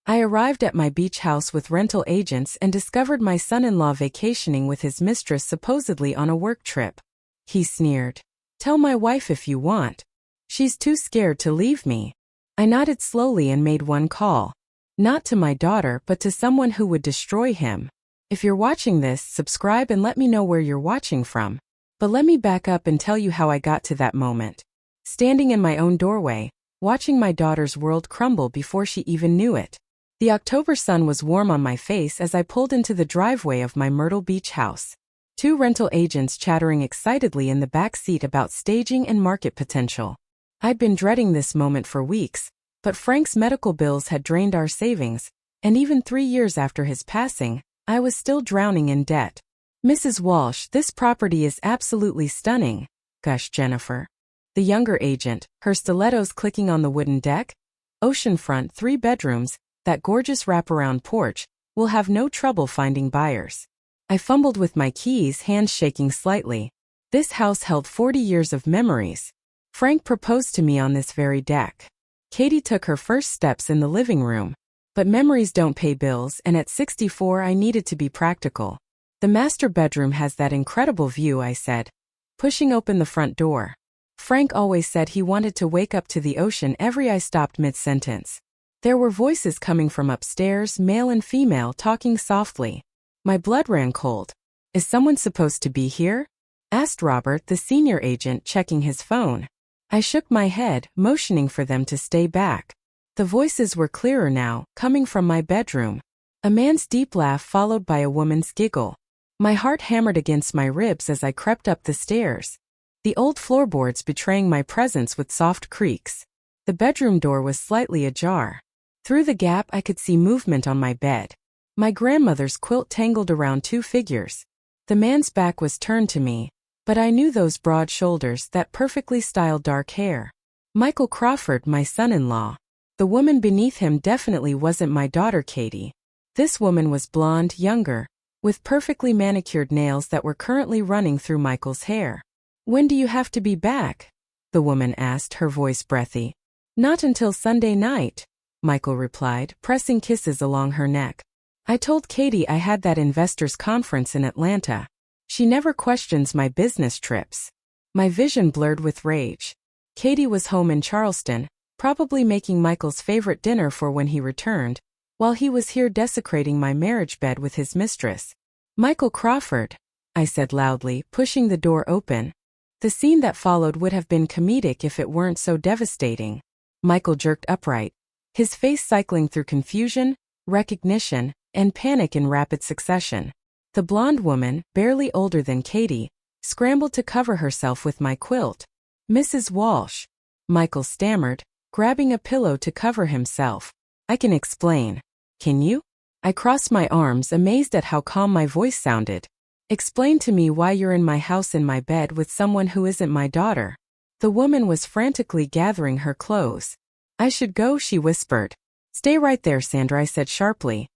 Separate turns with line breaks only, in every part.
I arrived at my beach house with rental agents and discovered my son-in-law vacationing with his mistress supposedly on a work trip. He sneered. Tell my wife if you want. She's too scared to leave me. I nodded slowly and made one call. Not to my daughter, but to someone who would destroy him. If you're watching this, subscribe and let me know where you're watching from. But let me back up and tell you how I got to that moment. Standing in my own doorway, watching my daughter's world crumble before she even knew it. The October sun was warm on my face as I pulled into the driveway of my Myrtle Beach house. Two rental agents chattering excitedly in the back seat about staging and market potential. I'd been dreading this moment for weeks, but Frank's medical bills had drained our savings, and even 3 years after his passing, I was still drowning in debt. Mrs. Walsh, this property is absolutely stunning, gushed Jennifer. The younger agent, her stilettos clicking on the wooden deck. Oceanfront, 3 bedrooms, that gorgeous wraparound porch, will have no trouble finding buyers. I fumbled with my keys, hands shaking slightly. This house held 40 years of memories. Frank proposed to me on this very deck. Katie took her first steps in the living room. But memories don't pay bills, and at 64 I needed to be practical. The master bedroom has that incredible view, I said, pushing open the front door. Frank always said he wanted to wake up to the ocean every I stopped mid-sentence. There were voices coming from upstairs, male and female, talking softly. My blood ran cold. Is someone supposed to be here? Asked Robert, the senior agent, checking his phone. I shook my head, motioning for them to stay back. The voices were clearer now, coming from my bedroom. A man's deep laugh followed by a woman's giggle. My heart hammered against my ribs as I crept up the stairs. The old floorboards betraying my presence with soft creaks. The bedroom door was slightly ajar. Through the gap I could see movement on my bed. My grandmother's quilt tangled around 2 figures. The man's back was turned to me, but I knew those broad shoulders, that perfectly styled dark hair. Michael Crawford, my son-in-law. The woman beneath him definitely wasn't my daughter Katie. This woman was blonde, younger, with perfectly manicured nails that were currently running through Michael's hair. When do you have to be back? The woman asked, her voice breathy. Not until Sunday night, Michael replied, pressing kisses along her neck. I told Katie I had that investors' conference in Atlanta. She never questions my business trips. My vision blurred with rage. Katie was home in Charleston, probably making Michael's favorite dinner for when he returned, while he was here desecrating my marriage bed with his mistress. Michael Crawford, I said loudly, pushing the door open. The scene that followed would have been comedic if it weren't so devastating. Michael jerked upright, his face cycling through confusion, recognition, and panic in rapid succession. The blonde woman, barely older than Katie, scrambled to cover herself with my quilt. Mrs. Walsh, Michael stammered, grabbing a pillow to cover himself. I can explain. Can you? I crossed my arms, amazed at how calm my voice sounded. Explain to me why you're in my house in my bed with someone who isn't my daughter. The woman was frantically gathering her clothes. I should go, she whispered. Stay right there, Sandra, I said sharply.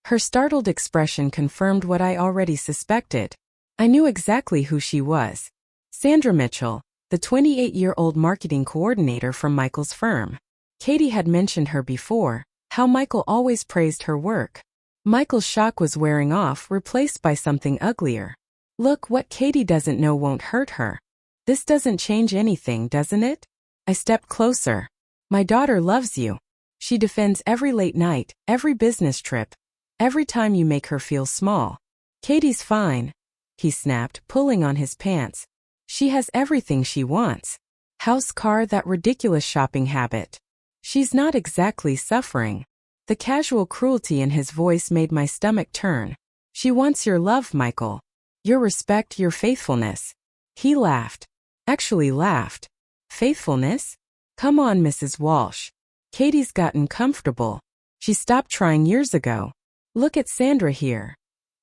Her startled expression confirmed what I already suspected. I knew exactly who she was. Sandra Mitchell, the 28-year-old marketing coordinator from Michael's firm. Katie had mentioned her before, how Michael always praised her work. Michael's shock was wearing off, replaced by something uglier. Look, what Katie doesn't know won't hurt her. This doesn't change anything, doesn't it? I stepped closer. My daughter loves you. She defends every late night, every business trip, every time you make her feel small. Katie's fine, he snapped, pulling on his pants. She has everything she wants. House, car, that ridiculous shopping habit. She's not exactly suffering. The casual cruelty in his voice made my stomach turn. She wants your love, Michael. Your respect, your faithfulness. He laughed. Actually laughed. Faithfulness? Come on, Mrs. Walsh. Katie's gotten comfortable. She stopped trying years ago. Look at Sandra here.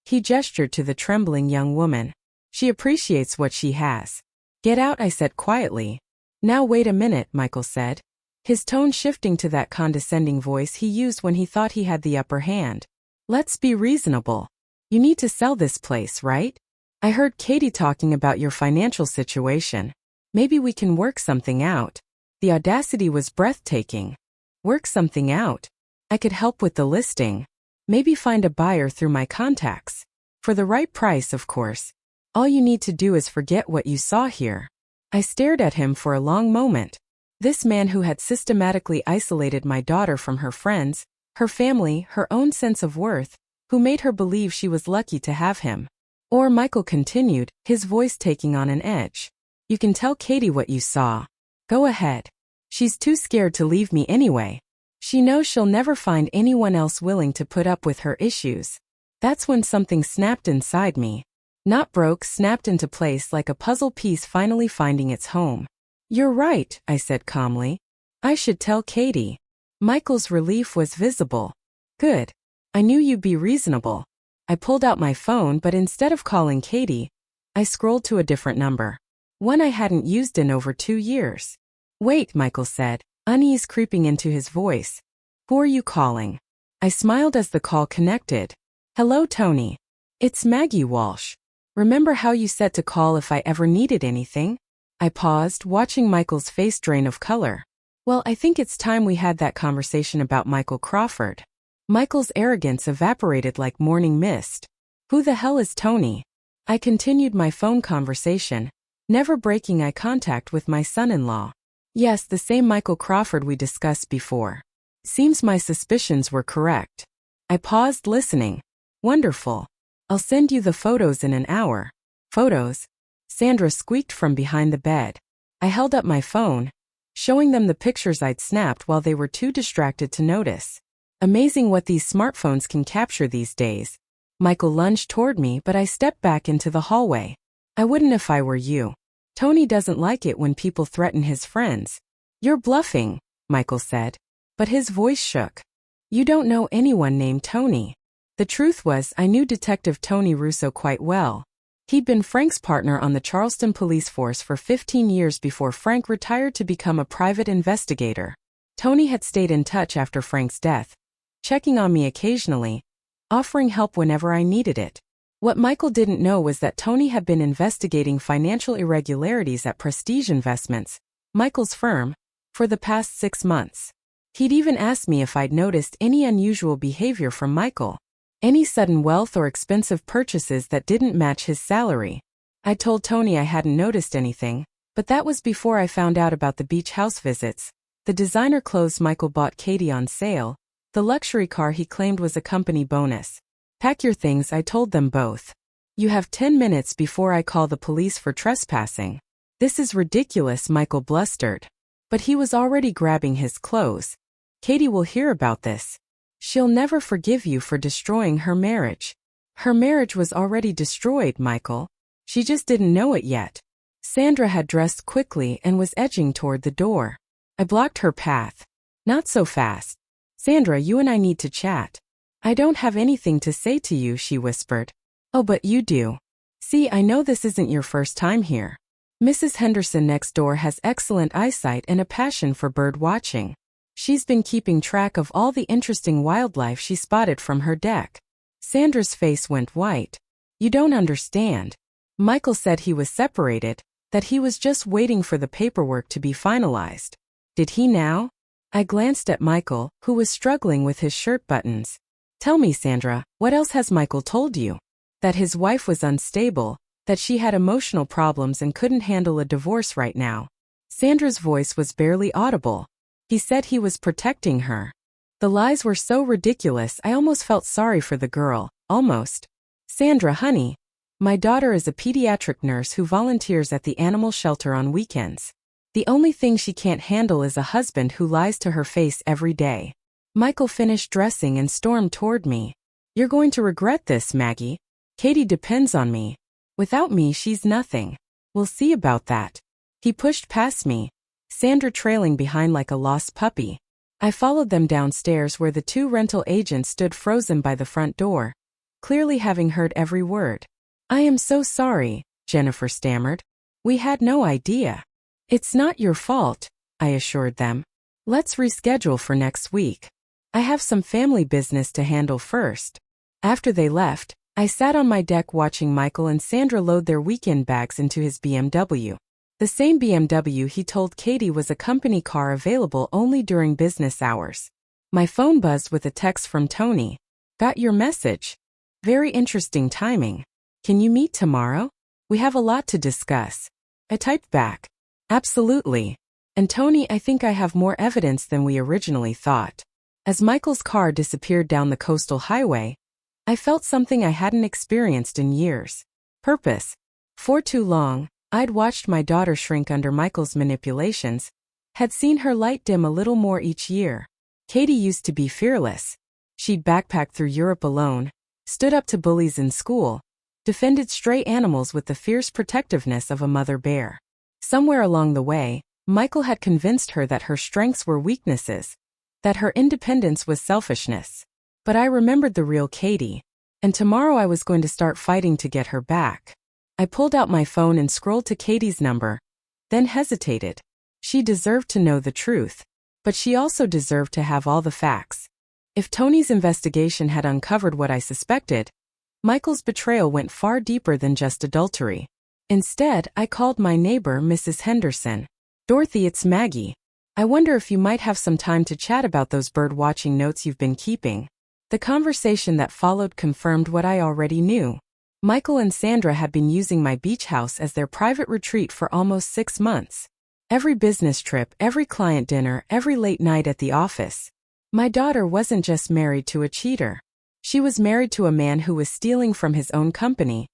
He gestured to the trembling young woman. She appreciates what she has. Get out, I said quietly. Now wait a minute, Michael said, his tone shifting to that condescending voice he used when he thought he had the upper hand. Let's be reasonable. You need to sell this place, right? I heard Katie talking about your financial situation. Maybe we can work something out. The audacity was breathtaking. Work something out? I could help with the listing. Maybe find a buyer through my contacts. For the right price, of course. All you need to do is forget what you saw here. I stared at him for a long moment. This man who had systematically isolated my daughter from her friends, her family, her own sense of worth, who made her believe she was lucky to have him. Or Michael continued, his voice taking on an edge. You can tell Katie what you saw. Go ahead. She's too scared to leave me anyway. She knows she'll never find anyone else willing to put up with her issues. That's when something snapped inside me. Not broke, snapped into place like a puzzle piece finally finding its home. You're right, I said calmly. I should tell Katie. Michael's relief was visible. Good. I knew you'd be reasonable. I pulled out my phone, but instead of calling Katie, I scrolled to a different number. One I hadn't used in over 2 years. Wait, Michael said, unease creeping into his voice. Who are you calling? I smiled as the call connected. Hello, Tony. It's Maggie Walsh. Remember how you said to call if I ever needed anything? I paused, watching Michael's face drain of color. Well, I think it's time we had that conversation about Michael Crawford. Michael's arrogance evaporated like morning mist. Who the hell is Tony? I continued my phone conversation, never breaking eye contact with my son-in-law. Yes, the same Michael Crawford we discussed before. Seems my suspicions were correct. I paused, listening. Wonderful. I'll send you the photos in an hour. Photos? Sandra squeaked from behind the bed. I held up my phone, showing them the pictures I'd snapped while they were too distracted to notice. Amazing what these smartphones can capture these days. Michael lunged toward me, but I stepped back into the hallway. I wouldn't if I were you. Tony doesn't like it when people threaten his friends. You're bluffing, Michael said. But his voice shook. You don't know anyone named Tony. The truth was, I knew Detective Tony Russo quite well. He'd been Frank's partner on the Charleston police force for 15 years before Frank retired to become a private investigator. Tony had stayed in touch after Frank's death, checking on me occasionally, offering help whenever I needed it. What Michael didn't know was that Tony had been investigating financial irregularities at Prestige Investments, Michael's firm, for the past 6 months. He'd even asked me if I'd noticed any unusual behavior from Michael, any sudden wealth or expensive purchases that didn't match his salary. I told Tony I hadn't noticed anything, but that was before I found out about the beach house visits, the designer clothes Michael bought Katie on sale, the luxury car he claimed was a company bonus. Pack your things, I told them both. You have 10 minutes before I call the police for trespassing. This is ridiculous, Michael blustered. But he was already grabbing his clothes. Katie will hear about this. She'll never forgive you for destroying her marriage. Her marriage was already destroyed, Michael. She just didn't know it yet. Sandra had dressed quickly and was edging toward the door. I blocked her path. Not so fast. Sandra, you and I need to chat. I don't have anything to say to you, she whispered. Oh, but you do. See, I know this isn't your first time here. Mrs. Henderson next door has excellent eyesight and a passion for bird watching. She's been keeping track of all the interesting wildlife she spotted from her deck. Sandra's face went white. You don't understand. Michael said he was separated, that he was just waiting for the paperwork to be finalized. Did he now? I glanced at Michael, who was struggling with his shirt buttons. Tell me, Sandra, what else has Michael told you? That his wife was unstable, that she had emotional problems and couldn't handle a divorce right now. Sandra's voice was barely audible. He said he was protecting her. The lies were so ridiculous I almost felt sorry for the girl, almost. Sandra, honey, my daughter is a pediatric nurse who volunteers at the animal shelter on weekends. The only thing she can't handle is a husband who lies to her face every day. Michael finished dressing and stormed toward me. You're going to regret this, Maggie. Katie depends on me. Without me, she's nothing. We'll see about that. He pushed past me, Sandra trailing behind like a lost puppy. I followed them downstairs where the 2 rental agents stood frozen by the front door, clearly having heard every word. I am so sorry, Jennifer stammered. We had no idea. It's not your fault, I assured them. Let's reschedule for next week. I have some family business to handle first. After they left, I sat on my deck watching Michael and Sandra load their weekend bags into his BMW. The same BMW he told Katie was a company car available only during business hours. My phone buzzed with a text from Tony. Got your message. Very interesting timing. Can you meet tomorrow? We have a lot to discuss. I typed back. Absolutely. And Tony, I think I have more evidence than we originally thought. As Michael's car disappeared down the coastal highway, I felt something I hadn't experienced in years. Purpose. For too long, I'd watched my daughter shrink under Michael's manipulations, had seen her light dim a little more each year. Katie used to be fearless. She'd backpack through Europe alone, stood up to bullies in school, defended stray animals with the fierce protectiveness of a mother bear. Somewhere along the way, Michael had convinced her that her strengths were weaknesses, that her independence was selfishness. But I remembered the real Katie, and tomorrow I was going to start fighting to get her back. I pulled out my phone and scrolled to Katie's number, then hesitated. She deserved to know the truth, but she also deserved to have all the facts. If Tony's investigation had uncovered what I suspected, Michael's betrayal went far deeper than just adultery. Instead, I called my neighbor, Mrs. Henderson. Dorothy, it's Maggie. I wonder if you might have some time to chat about those bird-watching notes you've been keeping. The conversation that followed confirmed what I already knew. Michael and Sandra had been using my beach house as their private retreat for almost 6 months. Every business trip, every client dinner, every late night at the office. My daughter wasn't just married to a cheater. She was married to a man who was stealing from his own company,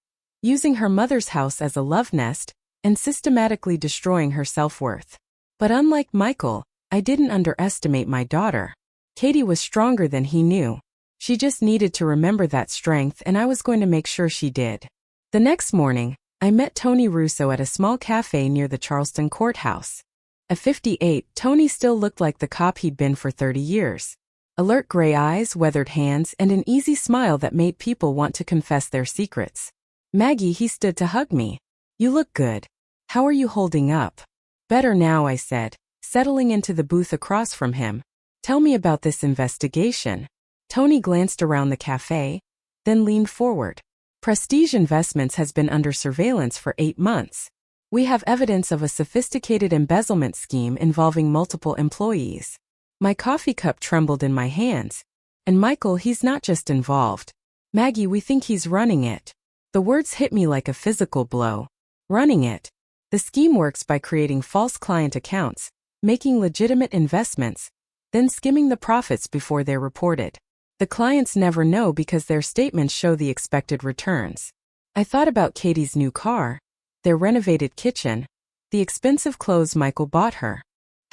using her mother's house as a love nest, and systematically destroying her self-worth. But unlike Michael, I didn't underestimate my daughter. Katie was stronger than he knew. She just needed to remember that strength, and I was going to make sure she did. The next morning, I met Tony Russo at a small cafe near the Charleston courthouse. At 58, Tony still looked like the cop he'd been for 30 years. Alert gray eyes, weathered hands, and an easy smile that made people want to confess their secrets. Maggie, he stood to hug me. You look good. How are you holding up? Better now, I said, settling into the booth across from him. Tell me about this investigation. Tony glanced around the cafe, then leaned forward. Prestige Investments has been under surveillance for 8 months. We have evidence of a sophisticated embezzlement scheme involving multiple employees. My coffee cup trembled in my hands. And Michael, he's not just involved. Maggie, we think he's running it. The words hit me like a physical blow. Running it. The scheme works by creating false client accounts, making legitimate investments, then skimming the profits before they're reported. The clients never know because their statements show the expected returns. I thought about Katie's new car, their renovated kitchen, the expensive clothes Michael bought her.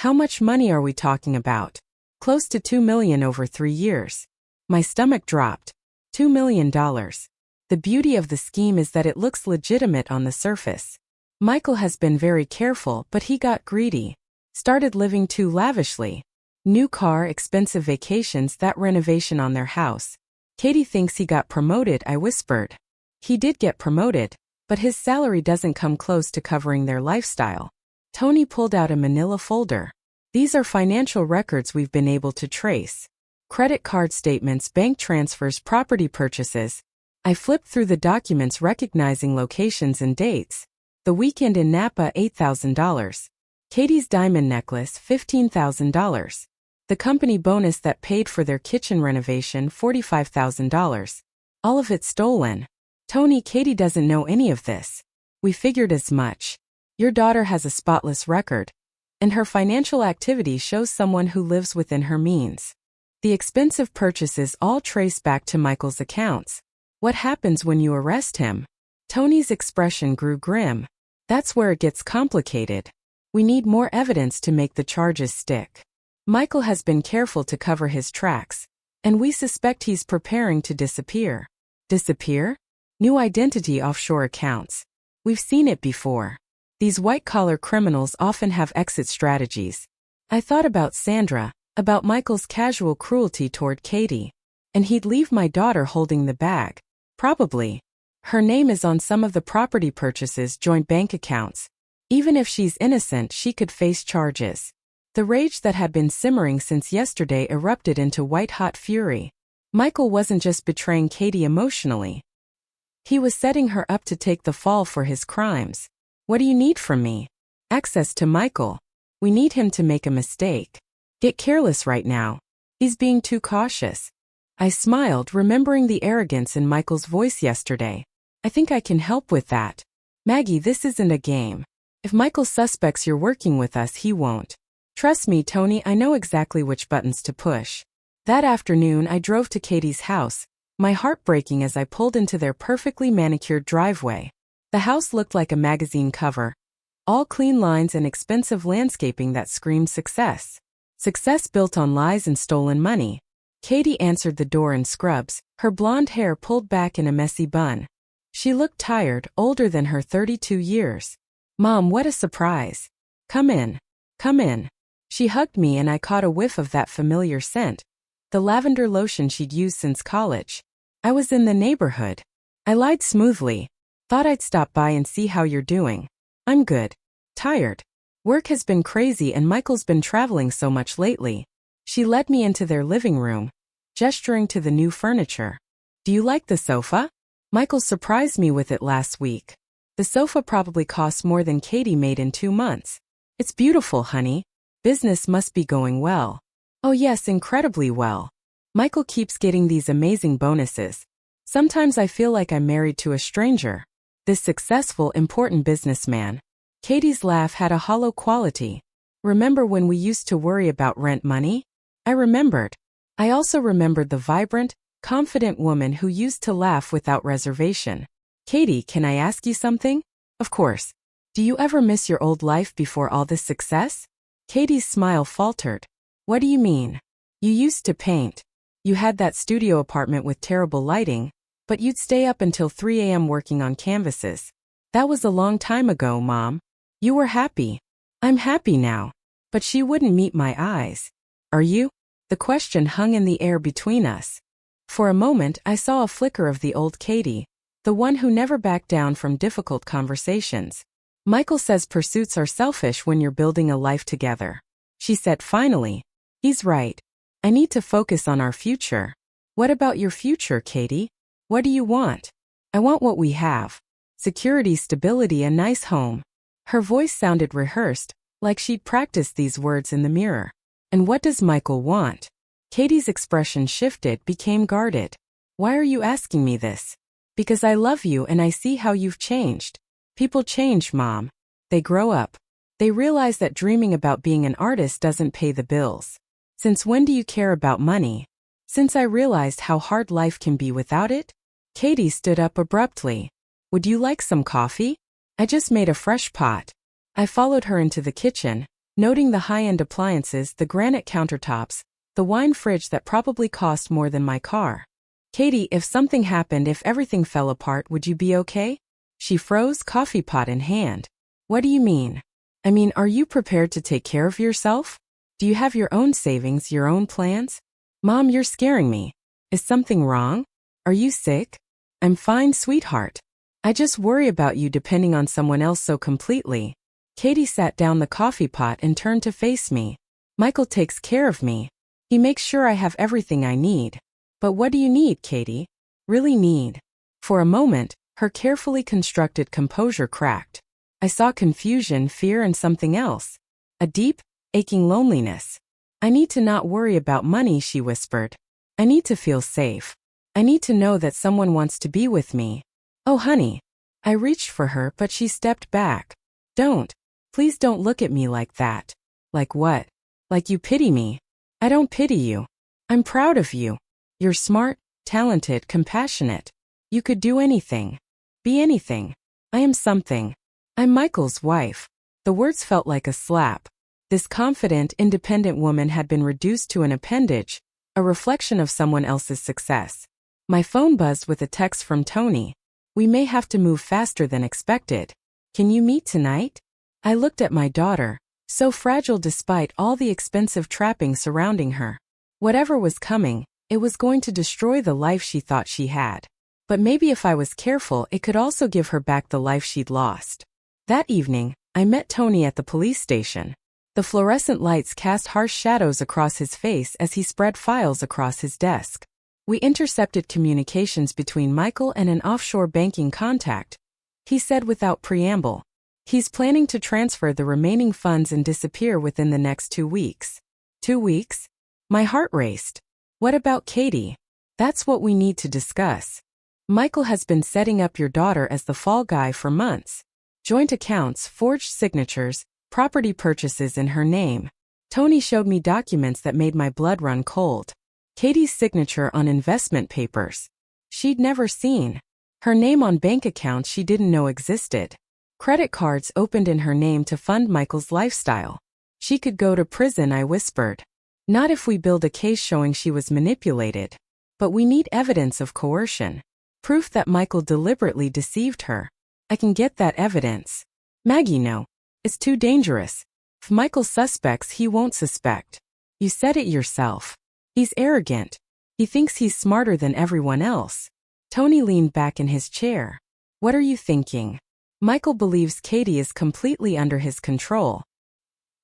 How much money are we talking about? Close to $2 million over 3 years. My stomach dropped. $2 million. The beauty of the scheme is that it looks legitimate on the surface. Michael has been very careful, but he got greedy. Started living too lavishly. New car, expensive vacations, that renovation on their house. Katie thinks he got promoted, I whispered. He did get promoted, but his salary doesn't come close to covering their lifestyle. Tony pulled out a manila folder. These are financial records we've been able to trace. Credit card statements, bank transfers, property purchases. I flipped through the documents recognizing locations and dates. The weekend in Napa, $8,000. Katie's diamond necklace, $15,000. The company bonus that paid for their kitchen renovation, $45,000. All of it stolen. Tony, Katie doesn't know any of this. We figured as much. Your daughter has a spotless record, and her financial activity shows someone who lives within her means. The expensive purchases all trace back to Michael's accounts. What happens when you arrest him? Tony's expression grew grim. That's where it gets complicated. We need more evidence to make the charges stick. Michael has been careful to cover his tracks, and we suspect he's preparing to disappear. Disappear? New identity, offshore accounts. We've seen it before. These white-collar criminals often have exit strategies. I thought about Sandra, about Michael's casual cruelty toward Katie. And he'd leave my daughter holding the bag. Probably. Her name is on some of the property purchases, joint bank accounts. Even if she's innocent, she could face charges. The rage that had been simmering since yesterday erupted into white-hot fury. Michael wasn't just betraying Katie emotionally. He was setting her up to take the fall for his crimes. What do you need from me? Access to Michael. We need him to make a mistake. Get careless right now. He's being too cautious. I smiled, remembering the arrogance in Michael's voice yesterday. I think I can help with that. Maggie, this isn't a game. If Michael suspects you're working with us, he won't. Trust me, Tony, I know exactly which buttons to push. That afternoon, I drove to Katie's house, my heart breaking as I pulled into their perfectly manicured driveway. The house looked like a magazine cover. All clean lines and expensive landscaping that screamed success. Success built on lies and stolen money. Katie answered the door in scrubs, her blonde hair pulled back in a messy bun. She looked tired, older than her 32 years. Mom, what a surprise. Come in. Come in. She hugged me and I caught a whiff of that familiar scent, the lavender lotion she'd used since college. I was in the neighborhood. I lied smoothly. Thought I'd stop by and see how you're doing. I'm good. Tired. Work has been crazy and Michael's been traveling so much lately. She led me into their living room, gesturing to the new furniture. Do you like the sofa? Michael surprised me with it last week. The sofa probably costs more than Katie made in 2 months. It's beautiful, honey. Business must be going well. Oh yes, incredibly well. Michael keeps getting these amazing bonuses. Sometimes I feel like I'm married to a stranger. This successful, important businessman. Katie's laugh had a hollow quality. Remember when we used to worry about rent money? I remembered. I also remembered the vibrant, confident woman who used to laugh without reservation. Katie, can I ask you something? Of course. Do you ever miss your old life before all this success? Katie's smile faltered. What do you mean? You used to paint. You had that studio apartment with terrible lighting, but you'd stay up until 3 a.m. working on canvases. That was a long time ago, Mom. You were happy. I'm happy now. But she wouldn't meet my eyes. Are you? The question hung in the air between us. For a moment, I saw a flicker of the old Katie, the one who never backed down from difficult conversations. Michael says pursuits are selfish when you're building a life together. She said finally. He's right. I need to focus on our future. What about your future, Katie? What do you want? I want what we have. Security, stability, a nice home. Her voice sounded rehearsed, like she'd practiced these words in the mirror. And what does Michael want? Katie's expression shifted, became guarded. Why are you asking me this? Because I love you and I see how you've changed. People change, Mom. They grow up. They realize that dreaming about being an artist doesn't pay the bills. Since when do you care about money? Since I realized how hard life can be without it? Katie stood up abruptly. Would you like some coffee? I just made a fresh pot. I followed her into the kitchen, noting the high-end appliances, the granite countertops, the wine fridge that probably cost more than my car. Katie, if something happened, if everything fell apart, would you be okay? She froze, coffee pot in hand. What do you mean? I mean, are you prepared to take care of yourself? Do you have your own savings, your own plans? Mom, you're scaring me. Is something wrong? Are you sick? I'm fine, sweetheart. I just worry about you depending on someone else so completely. Katie sat down the coffee pot and turned to face me. Michael takes care of me. He makes sure I have everything I need. But what do you need, Katie? Really need? For a moment, her carefully constructed composure cracked. I saw confusion, fear, and something else. A deep, aching loneliness. I need to not worry about money, she whispered. I need to feel safe. I need to know that someone wants to be with me. Oh, honey. I reached for her, but she stepped back. Don't. Please don't look at me like that. Like what? Like you pity me. I don't pity you. I'm proud of you. You're smart, talented, compassionate. You could do anything. Be anything. I am something. I'm Michael's wife. The words felt like a slap. This confident, independent woman had been reduced to an appendage, a reflection of someone else's success. My phone buzzed with a text from Tony. We may have to move faster than expected. Can you meet tonight? I looked at my daughter, so fragile despite all the expensive trappings surrounding her. Whatever was coming, it was going to destroy the life she thought she had. But maybe if I was careful, it could also give her back the life she'd lost. That evening, I met Tony at the police station. The fluorescent lights cast harsh shadows across his face as he spread files across his desk. We intercepted communications between Michael and an offshore banking contact. He said without preamble, he's planning to transfer the remaining funds and disappear within the next 2 weeks. 2 weeks? My heart raced. What about Katie? That's what we need to discuss. Michael has been setting up your daughter as the fall guy for months. Joint accounts, forged signatures, property purchases in her name. Tony showed me documents that made my blood run cold. Katie's signature on investment papers she'd never seen. Her name on bank accounts she didn't know existed. Credit cards opened in her name to fund Michael's lifestyle. She could go to prison, I whispered. Not if we build a case showing she was manipulated. But we need evidence of coercion. Proof that Michael deliberately deceived her. I can get that evidence. Maggie, no. It's too dangerous. If Michael suspects, he won't suspect. You said it yourself. He's arrogant. He thinks he's smarter than everyone else. Tony leaned back in his chair. What are you thinking? Michael believes Katie is completely under his control.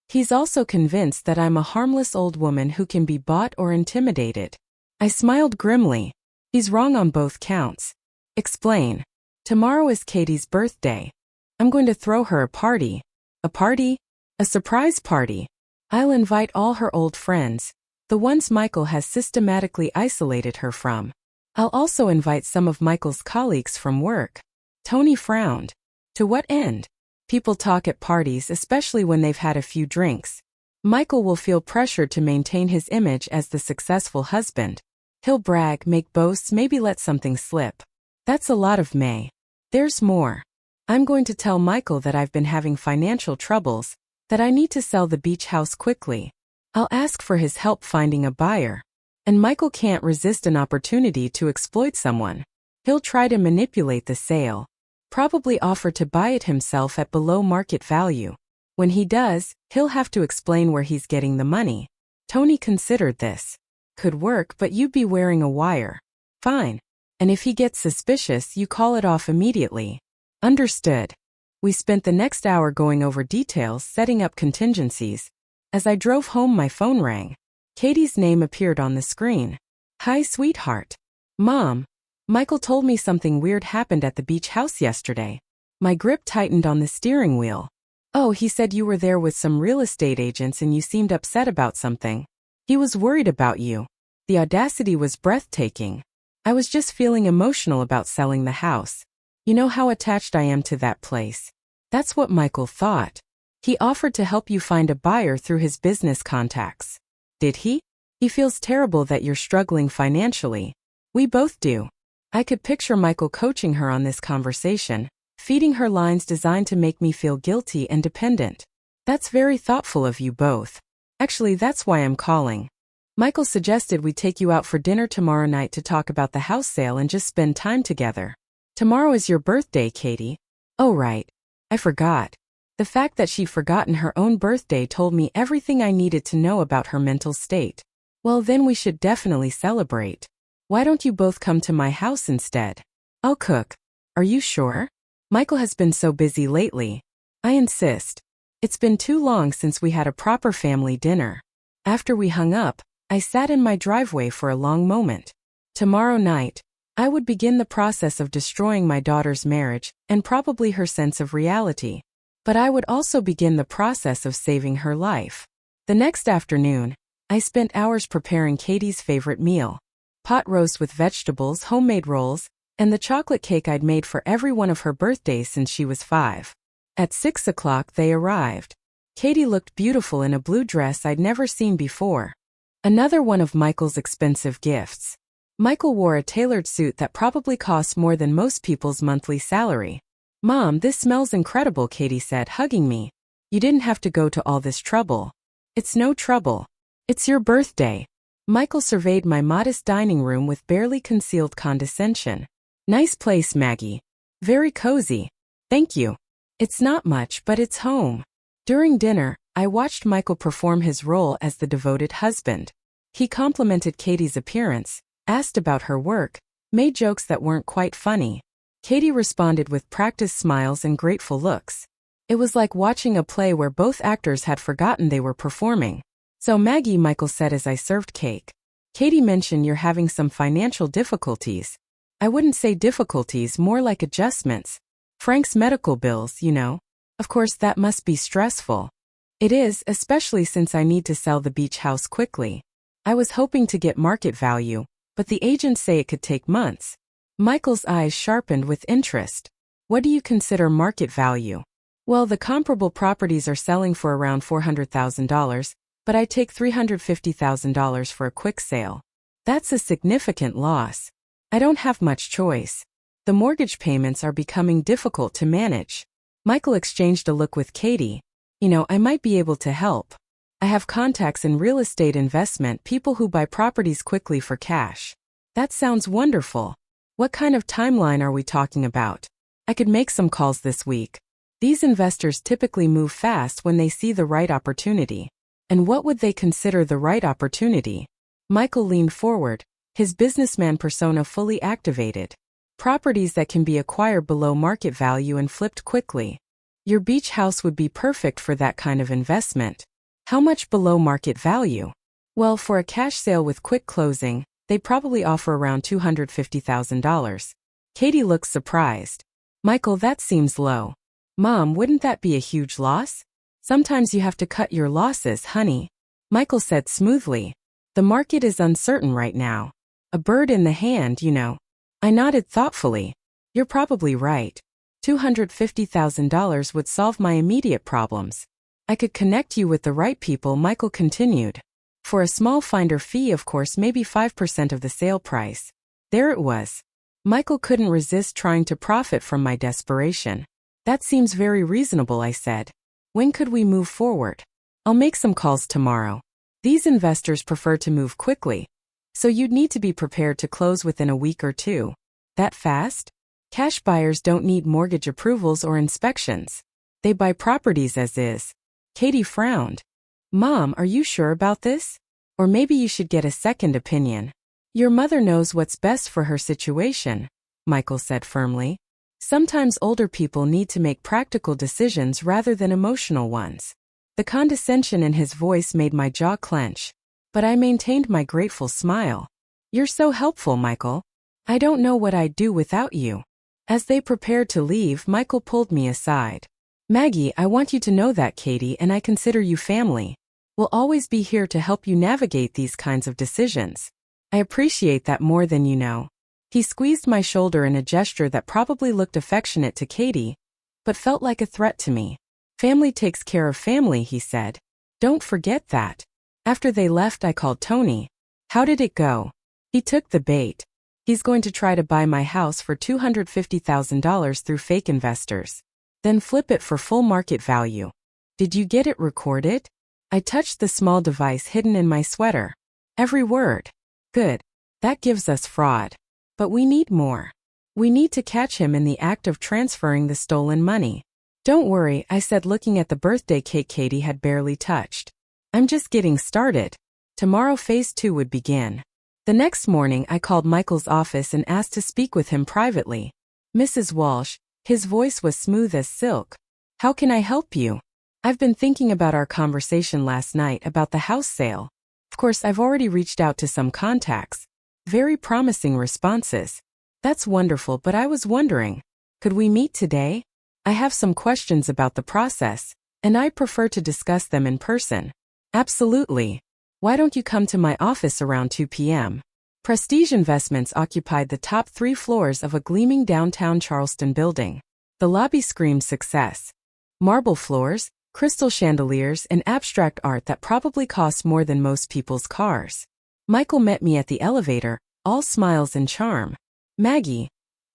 He's also convinced that I'm a harmless old woman who can be bought or intimidated. I smiled grimly. He's wrong on both counts. Explain. Tomorrow is Katie's birthday. I'm going to throw her a party. A party? A surprise party. I'll invite all her old friends, the ones Michael has systematically isolated her from. I'll also invite some of Michael's colleagues from work. Tony frowned. To what end? People talk at parties, especially when they've had a few drinks. Michael will feel pressured to maintain his image as the successful husband. He'll brag, make boasts, maybe let something slip. That's a lot of May. There's more. I'm going to tell Michael that I've been having financial troubles, that I need to sell the beach house quickly. I'll ask for his help finding a buyer. And Michael can't resist an opportunity to exploit someone. He'll try to manipulate the sale. Probably offer to buy it himself at below market value. When he does, he'll have to explain where he's getting the money. Tony considered this. Could work, but you'd be wearing a wire. Fine. And if he gets suspicious, you call it off immediately. Understood. We spent the next hour going over details, setting up contingencies. As I drove home, my phone rang. Katie's name appeared on the screen. Hi, sweetheart. Mom. Michael told me something weird happened at the beach house yesterday. My grip tightened on the steering wheel. Oh, he said you were there with some real estate agents and you seemed upset about something. He was worried about you. The audacity was breathtaking. I was just feeling emotional about selling the house. You know how attached I am to that place. That's what Michael thought. He offered to help you find a buyer through his business contacts. Did he? He feels terrible that you're struggling financially. We both do. I could picture Michael coaching her on this conversation, feeding her lines designed to make me feel guilty and dependent. That's very thoughtful of you both. Actually, that's why I'm calling. Michael suggested we take you out for dinner tomorrow night to talk about the house sale and just spend time together. Tomorrow is your birthday, Katie. Oh, right. I forgot. The fact that she'd forgotten her own birthday told me everything I needed to know about her mental state. Well, then we should definitely celebrate. Why don't you both come to my house instead? I'll cook. Are you sure? Michael has been so busy lately. I insist. It's been too long since we had a proper family dinner. After we hung up, I sat in my driveway for a long moment. Tomorrow night, I would begin the process of destroying my daughter's marriage and probably her sense of reality. But I would also begin the process of saving her life. The next afternoon, I spent hours preparing Katie's favorite meal. Pot roast with vegetables, homemade rolls, and the chocolate cake I'd made for every one of her birthdays since she was 5. At 6 o'clock they arrived. Katie looked beautiful in a blue dress I'd never seen before. Another one of Michael's expensive gifts. Michael wore a tailored suit that probably cost more than most people's monthly salary. Mom, this smells incredible, Katie said, hugging me. You didn't have to go to all this trouble. It's no trouble. It's your birthday. Michael surveyed my modest dining room with barely concealed condescension. Nice place, Maggie. Very cozy. Thank you. It's not much, but it's home. During dinner, I watched Michael perform his role as the devoted husband. He complimented Katie's appearance, asked about her work, made jokes that weren't quite funny. Katie responded with practiced smiles and grateful looks. It was like watching a play where both actors had forgotten they were performing. So Maggie, Michael said as I served cake. Katie mentioned you're having some financial difficulties. I wouldn't say difficulties, more like adjustments. Frank's medical bills, you know. Of course, that must be stressful. It is, especially since I need to sell the beach house quickly. I was hoping to get market value, but the agents say it could take months. Michael's eyes sharpened with interest. What do you consider market value? Well, the comparable properties are selling for around $400,000, but I take $350,000 for a quick sale. That's a significant loss. I don't have much choice. The mortgage payments are becoming difficult to manage. Michael exchanged a look with Katie. I might be able to help. I have contacts in real estate investment, people who buy properties quickly for cash. That sounds wonderful. What kind of timeline are we talking about? I could make some calls this week. These investors typically move fast when they see the right opportunity. And what would they consider the right opportunity? Michael leaned forward, his businessman persona fully activated. Properties that can be acquired below market value and flipped quickly. Your beach house would be perfect for that kind of investment. How much below market value? Well, for a cash sale with quick closing, they probably offer around $250,000. Katie looks surprised. Michael, that seems low. Mom, wouldn't that be a huge loss? Sometimes you have to cut your losses, honey. Michael said smoothly. The market is uncertain right now. A bird in the hand, I nodded thoughtfully. You're probably right. $250,000 would solve my immediate problems. I could connect you with the right people, Michael continued. For a small finder fee, of course, maybe 5% of the sale price. There it was. Michael couldn't resist trying to profit from my desperation. That seems very reasonable, I said. When could we move forward? I'll make some calls tomorrow. These investors prefer to move quickly, so you'd need to be prepared to close within a week or two. That fast? Cash buyers don't need mortgage approvals or inspections. They buy properties as is. Katie frowned. Mom, are you sure about this? Or maybe you should get a second opinion. Your mother knows what's best for her situation, Michael said firmly. Sometimes older people need to make practical decisions rather than emotional ones. The condescension in his voice made my jaw clench, but I maintained my grateful smile. You're so helpful, Michael. I don't know what I'd do without you. As they prepared to leave, Michael pulled me aside. Maggie, I want you to know that, Katie, and I consider you family. We'll always be here to help you navigate these kinds of decisions. I appreciate that more than you know. He squeezed my shoulder in a gesture that probably looked affectionate to Katie, but felt like a threat to me. Family takes care of family, he said. Don't forget that. After they left, I called Tony. How did it go? He took the bait. He's going to try to buy my house for $250,000 through fake investors. Then flip it for full market value. Did you get it recorded? I touched the small device hidden in my sweater. Every word. Good. That gives us fraud. But we need more. We need to catch him in the act of transferring the stolen money. Don't worry, I said, looking at the birthday cake Katie had barely touched. I'm just getting started. Tomorrow phase 2 would begin. The next morning I called Michael's office and asked to speak with him privately. Mrs. Walsh, his voice was smooth as silk. How can I help you? I've been thinking about our conversation last night about the house sale. Of course, I've already reached out to some contacts. Very promising responses. That's wonderful, but I was wondering, could we meet today? I have some questions about the process, and I prefer to discuss them in person. Absolutely. Why don't you come to my office around 2 p.m.? Prestige Investments occupied the top 3 floors of a gleaming downtown Charleston building. The lobby screamed success. Marble floors, crystal chandeliers, and abstract art that probably cost more than most people's cars. Michael met me at the elevator, all smiles and charm. Maggie,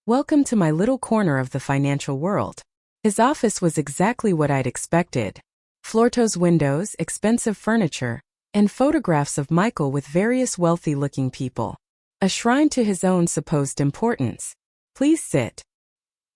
welcome to my little corner of the financial world. His office was exactly what I'd expected. Floor-to windows, expensive furniture, and photographs of Michael with various wealthy-looking people. A shrine to his own supposed importance. Please sit.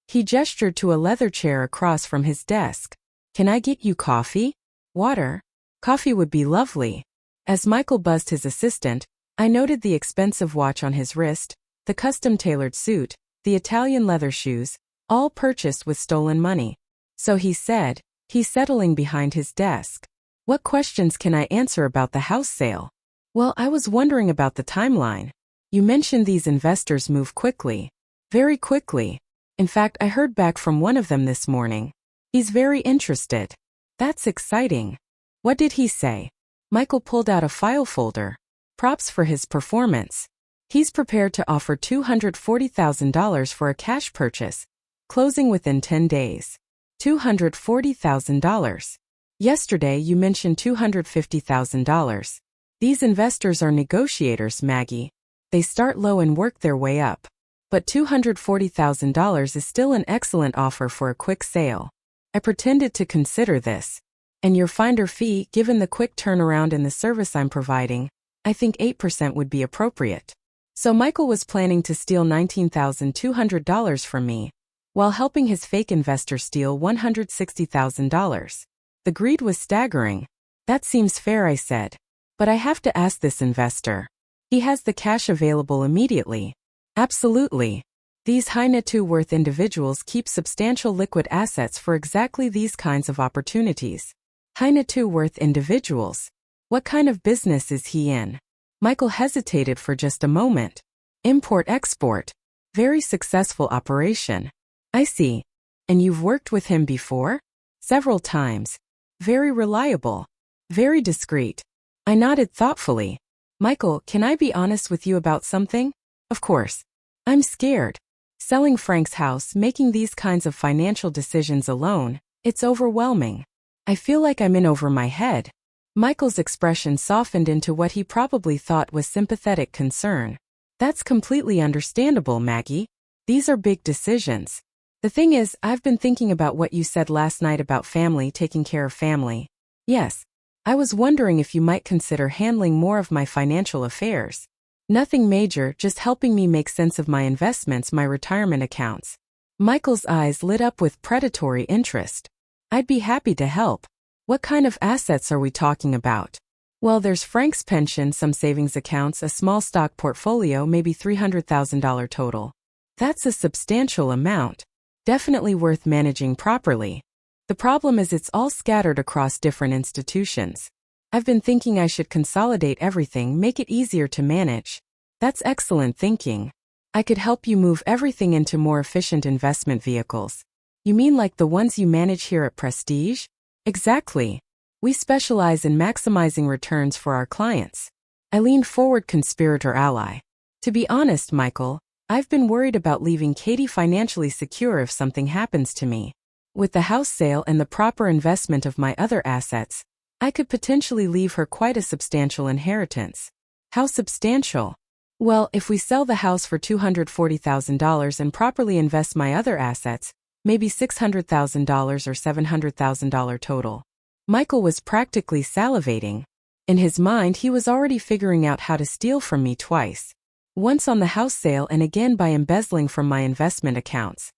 He gestured to a leather chair across from his desk. Can I get you coffee? Water? Coffee would be lovely. As Michael buzzed his assistant, I noted the expensive watch on his wrist, the custom-tailored suit, the Italian leather shoes, all purchased with stolen money. So he said, he's settling behind his desk. What questions can I answer about the house sale? Well, I was wondering about the timeline. You mentioned these investors move quickly. Very quickly. In fact, I heard back from one of them this morning. He's very interested. That's exciting. What did he say? Michael pulled out a file folder. Props for his performance. He's prepared to offer $240,000 for a cash purchase, closing within 10 days. $240,000. Yesterday you mentioned $250,000. These investors are negotiators, Maggie. They start low and work their way up. But $240,000 is still an excellent offer for a quick sale. I pretended to consider this. And your finder fee, given the quick turnaround and the service I'm providing, I think 8% would be appropriate. So Michael was planning to steal $19,200 from me, while helping his fake investor steal $160,000. The greed was staggering. That seems fair, I said. But I have to ask this investor. He has the cash available immediately. Absolutely. These high net worth individuals keep substantial liquid assets for exactly these kinds of opportunities. High net worth individuals. What kind of business is he in? Michael hesitated for just a moment. Import-export. Very successful operation. I see. And you've worked with him before? Several times. Very reliable. Very discreet. I nodded thoughtfully. Michael, can I be honest with you about something? Of course. I'm scared. Selling Frank's house, making these kinds of financial decisions alone, it's overwhelming. I feel like I'm in over my head. Michael's expression softened into what he probably thought was sympathetic concern. That's completely understandable, Maggie. These are big decisions. The thing is, I've been thinking about what you said last night about family taking care of family. Yes. I was wondering if you might consider handling more of my financial affairs. Nothing major, just helping me make sense of my investments, my retirement accounts. Michael's eyes lit up with predatory interest. I'd be happy to help. What kind of assets are we talking about? Well, there's Frank's pension, some savings accounts, a small stock portfolio, maybe $300,000 total. That's a substantial amount. Definitely worth managing properly. The problem is it's all scattered across different institutions. I've been thinking I should consolidate everything, make it easier to manage. That's excellent thinking. I could help you move everything into more efficient investment vehicles. You mean like the ones you manage here at Prestige? Exactly. We specialize in maximizing returns for our clients. I leaned forward, conspirator ally. To be honest, Michael, I've been worried about leaving Katie financially secure if something happens to me. With the house sale and the proper investment of my other assets, I could potentially leave her quite a substantial inheritance. How substantial? Well, if we sell the house for $240,000 and properly invest my other assets, maybe $600,000 or $700,000 total. Michael was practically salivating. In his mind, he was already figuring out how to steal from me twice. Once on the house sale and again by embezzling from my investment accounts.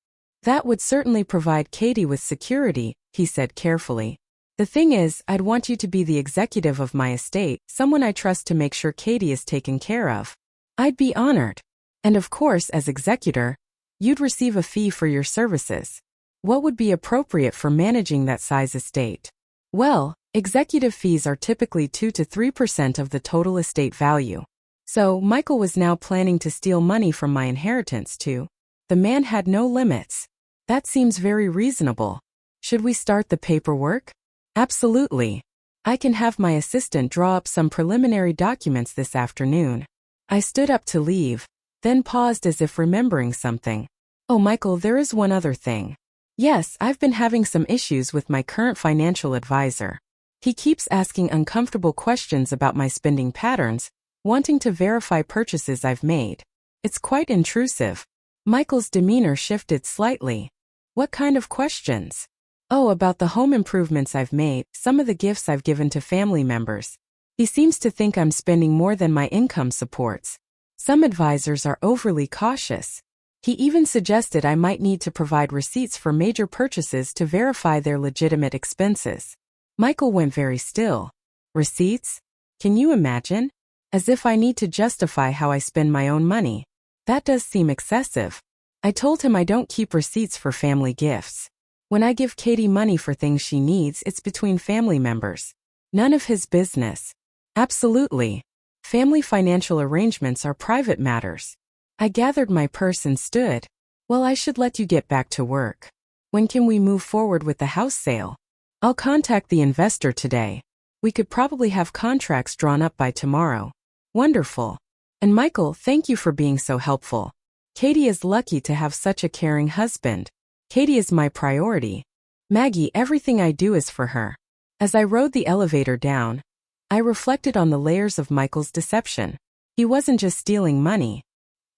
That would certainly provide Katie with security, he said carefully. The thing is, I'd want you to be the executive of my estate, someone I trust to make sure Katie is taken care of. I'd be honored. And of course, as executor, you'd receive a fee for your services. What would be appropriate for managing that size estate? Well, executive fees are typically 2 to 3% of the total estate value. So, Michael was now planning to steal money from my inheritance too. The man had no limits. That seems very reasonable. Should we start the paperwork? Absolutely. I can have my assistant draw up some preliminary documents this afternoon. I stood up to leave, then paused as if remembering something. Oh, Michael, there is one other thing. Yes, I've been having some issues with my current financial advisor. He keeps asking uncomfortable questions about my spending patterns, wanting to verify purchases I've made. It's quite intrusive. Michael's demeanor shifted slightly. What kind of questions? Oh, about the home improvements I've made, some of the gifts I've given to family members. He seems to think I'm spending more than my income supports. Some advisors are overly cautious. He even suggested I might need to provide receipts for major purchases to verify their legitimate expenses. Michael went very still. Receipts? Can you imagine? As if I need to justify how I spend my own money. That does seem excessive. I told him I don't keep receipts for family gifts. When I give Katie money for things she needs, it's between family members. None of his business. Absolutely. Family financial arrangements are private matters. I gathered my purse and stood. Well, I should let you get back to work. When can we move forward with the house sale? I'll contact the investor today. We could probably have contracts drawn up by tomorrow. Wonderful. And Michael, thank you for being so helpful. Katie is lucky to have such a caring husband. Katie is my priority. Maggie, everything I do is for her. As I rode the elevator down, I reflected on the layers of Michael's deception. He wasn't just stealing money.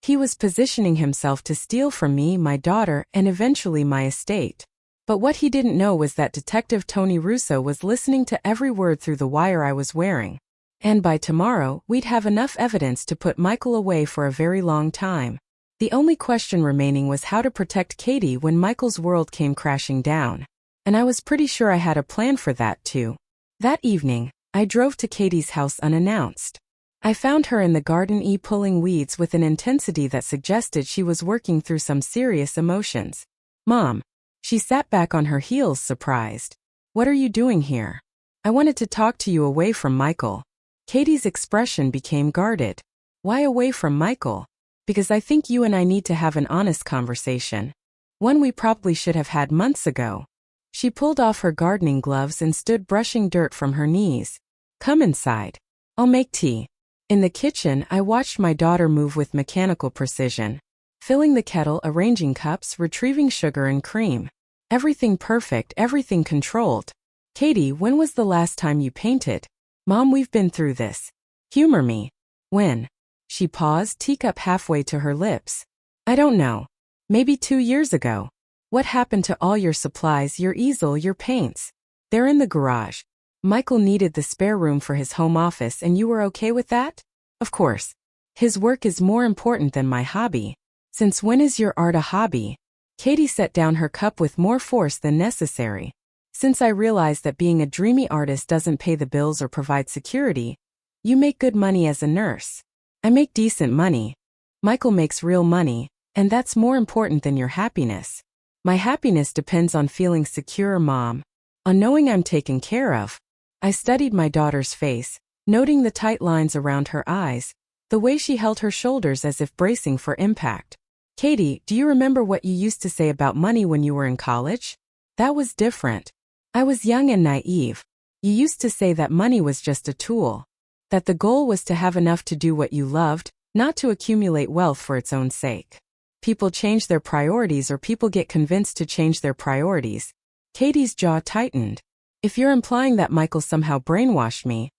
He was positioning himself to steal from me, my daughter, and eventually my estate. But what he didn't know was that Detective Tony Russo was listening to every word through the wire I was wearing. And by tomorrow, we'd have enough evidence to put Michael away for a very long time. The only question remaining was how to protect Katie when Michael's world came crashing down. And I was pretty sure I had a plan for that too. That evening, I drove to Katie's house unannounced. I found her in the garden pulling weeds with an intensity that suggested she was working through some serious emotions. Mom. She sat back on her heels, surprised. What are you doing here? I wanted to talk to you away from Michael. Katie's expression became guarded. Why away from Michael? Because I think you and I need to have an honest conversation. One we probably should have had months ago. She pulled off her gardening gloves and stood brushing dirt from her knees. Come inside. I'll make tea. In the kitchen, I watched my daughter move with mechanical precision. Filling the kettle, arranging cups, retrieving sugar and cream. Everything perfect, everything controlled. Katie, when was the last time you painted? Mom, we've been through this. Humor me. When? She paused, teacup halfway to her lips. I don't know. Maybe 2 years ago. What happened to all your supplies, your easel, your paints? They're in the garage. Michael needed the spare room for his home office and you were okay with that? Of course. His work is more important than my hobby. Since when is your art a hobby? Katie set down her cup with more force than necessary. Since I realized that being a dreamy artist doesn't pay the bills or provide security. You make good money as a nurse. I make decent money. Michael makes real money, and that's more important than your happiness. My happiness depends on feeling secure, Mom. On knowing I'm taken care of. I studied my daughter's face, noting the tight lines around her eyes, the way she held her shoulders as if bracing for impact. Katie, do you remember what you used to say about money when you were in college? That was different. I was young and naive. You used to say that money was just a tool. That the goal was to have enough to do what you loved, not to accumulate wealth for its own sake. People change their priorities or people get convinced to change their priorities. Katie's jaw tightened. If you're implying that Michael somehow brainwashed me,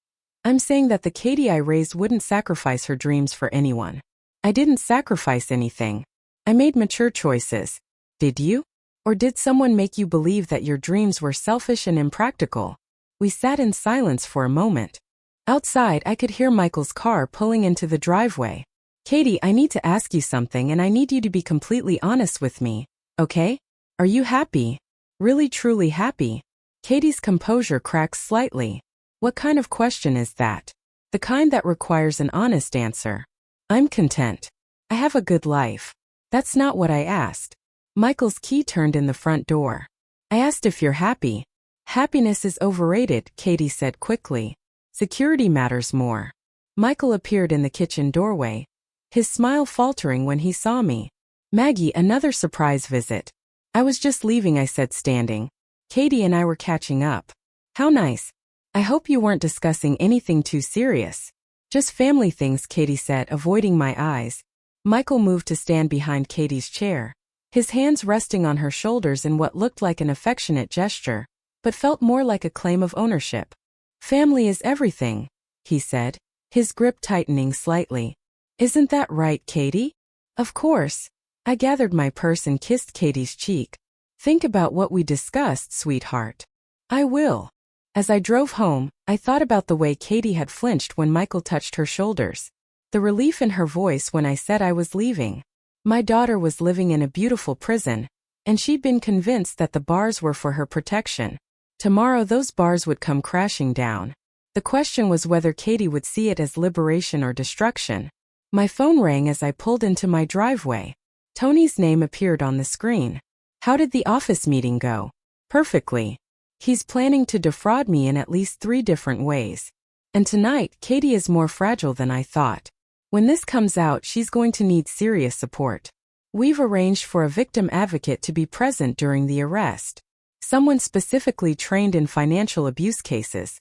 I'm saying that the Katie I raised wouldn't sacrifice her dreams for anyone. I didn't sacrifice anything. I made mature choices. Did you? Or did someone make you believe that your dreams were selfish and impractical? We sat in silence for a moment. Outside, I could hear Michael's car pulling into the driveway. Katie, I need to ask you something and I need you to be completely honest with me, okay? Are you happy? Really truly happy? Katie's composure cracked slightly. What kind of question is that? The kind that requires an honest answer. I'm content. I have a good life. That's not what I asked. Michael's key turned in the front door. I asked if you're happy. Happiness is overrated, Katie said quickly. Security matters more. Michael appeared in the kitchen doorway, his smile faltering when he saw me. Maggie, another surprise visit. I was just leaving, I said, standing. Katie and I were catching up. How nice. I hope you weren't discussing anything too serious. Just family things, Katie said, avoiding my eyes. Michael moved to stand behind Katie's chair, his hands resting on her shoulders in what looked like an affectionate gesture, but felt more like a claim of ownership. Family is everything, he said, his grip tightening slightly. Isn't that right, Katie? Of course. I gathered my purse and kissed Katie's cheek. Think about what we discussed, sweetheart. I will. As I drove home, I thought about the way Katie had flinched when Michael touched her shoulders. The relief in her voice when I said I was leaving. My daughter was living in a beautiful prison, and she'd been convinced that the bars were for her protection. Tomorrow those bars would come crashing down. The question was whether Katie would see it as liberation or destruction. My phone rang as I pulled into my driveway. Tony's name appeared on the screen. How did the office meeting go? Perfectly. He's planning to defraud me in at least 3 different ways. And tonight, Katie is more fragile than I thought. When this comes out, she's going to need serious support. We've arranged for a victim advocate to be present during the arrest. Someone specifically trained in financial abuse cases.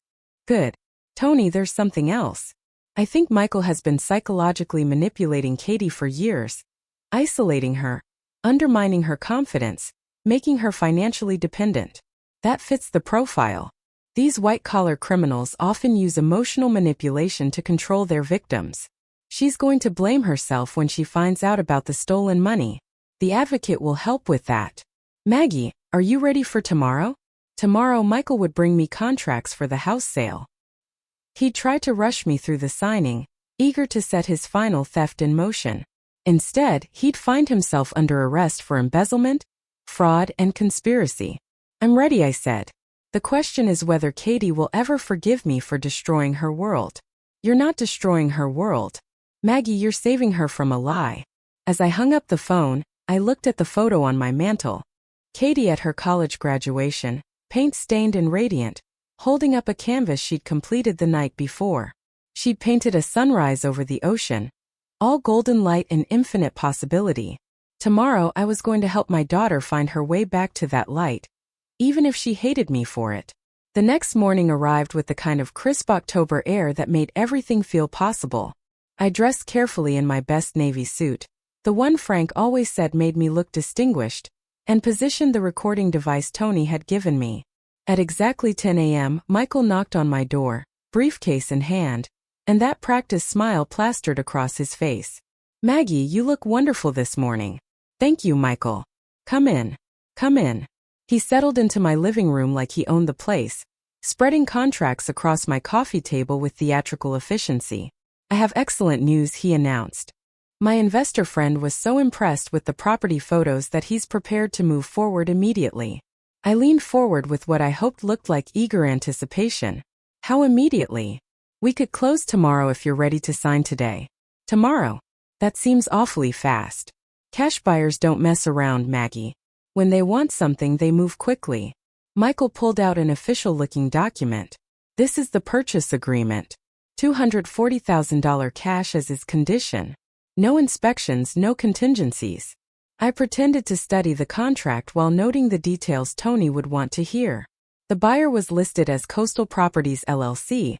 Good. Tony, there's something else. I think Michael has been psychologically manipulating Katie for years, isolating her, undermining her confidence, making her financially dependent. That fits the profile. These white-collar criminals often use emotional manipulation to control their victims. She's going to blame herself when she finds out about the stolen money. The advocate will help with that. Maggie, are you ready for tomorrow? Tomorrow Michael would bring me contracts for the house sale. He'd try to rush me through the signing, eager to set his final theft in motion. Instead, he'd find himself under arrest for embezzlement, fraud, and conspiracy. I'm ready, I said. The question is whether Katie will ever forgive me for destroying her world. You're not destroying her world. Maggie, you're saving her from a lie. As I hung up the phone, I looked at the photo on my mantle. Katie at her college graduation, paint-stained and radiant, holding up a canvas she'd completed the night before. She'd painted a sunrise over the ocean, all golden light and infinite possibility. Tomorrow I was going to help my daughter find her way back to that light, even if she hated me for it. The next morning arrived with the kind of crisp October air that made everything feel possible. I dressed carefully in my best navy suit, the one Frank always said made me look distinguished, and positioned the recording device Tony had given me. At exactly 10 a.m., Michael knocked on my door, briefcase in hand, and that practiced smile plastered across his face. Maggie, you look wonderful this morning. Thank you, Michael. Come in. Come in. He settled into my living room like he owned the place, spreading contracts across my coffee table with theatrical efficiency. I have excellent news, he announced. My investor friend was so impressed with the property photos that he's prepared to move forward immediately. I leaned forward with what I hoped looked like eager anticipation. How immediately? We could close tomorrow if you're ready to sign today. Tomorrow? That seems awfully fast. Cash buyers don't mess around, Maggie. When they want something, they move quickly. Michael pulled out an official-looking document. This is the purchase agreement. $240,000 cash as his condition. No inspections, no contingencies. I pretended to study the contract while noting the details Tony would want to hear. The buyer was listed as Coastal Properties LLC,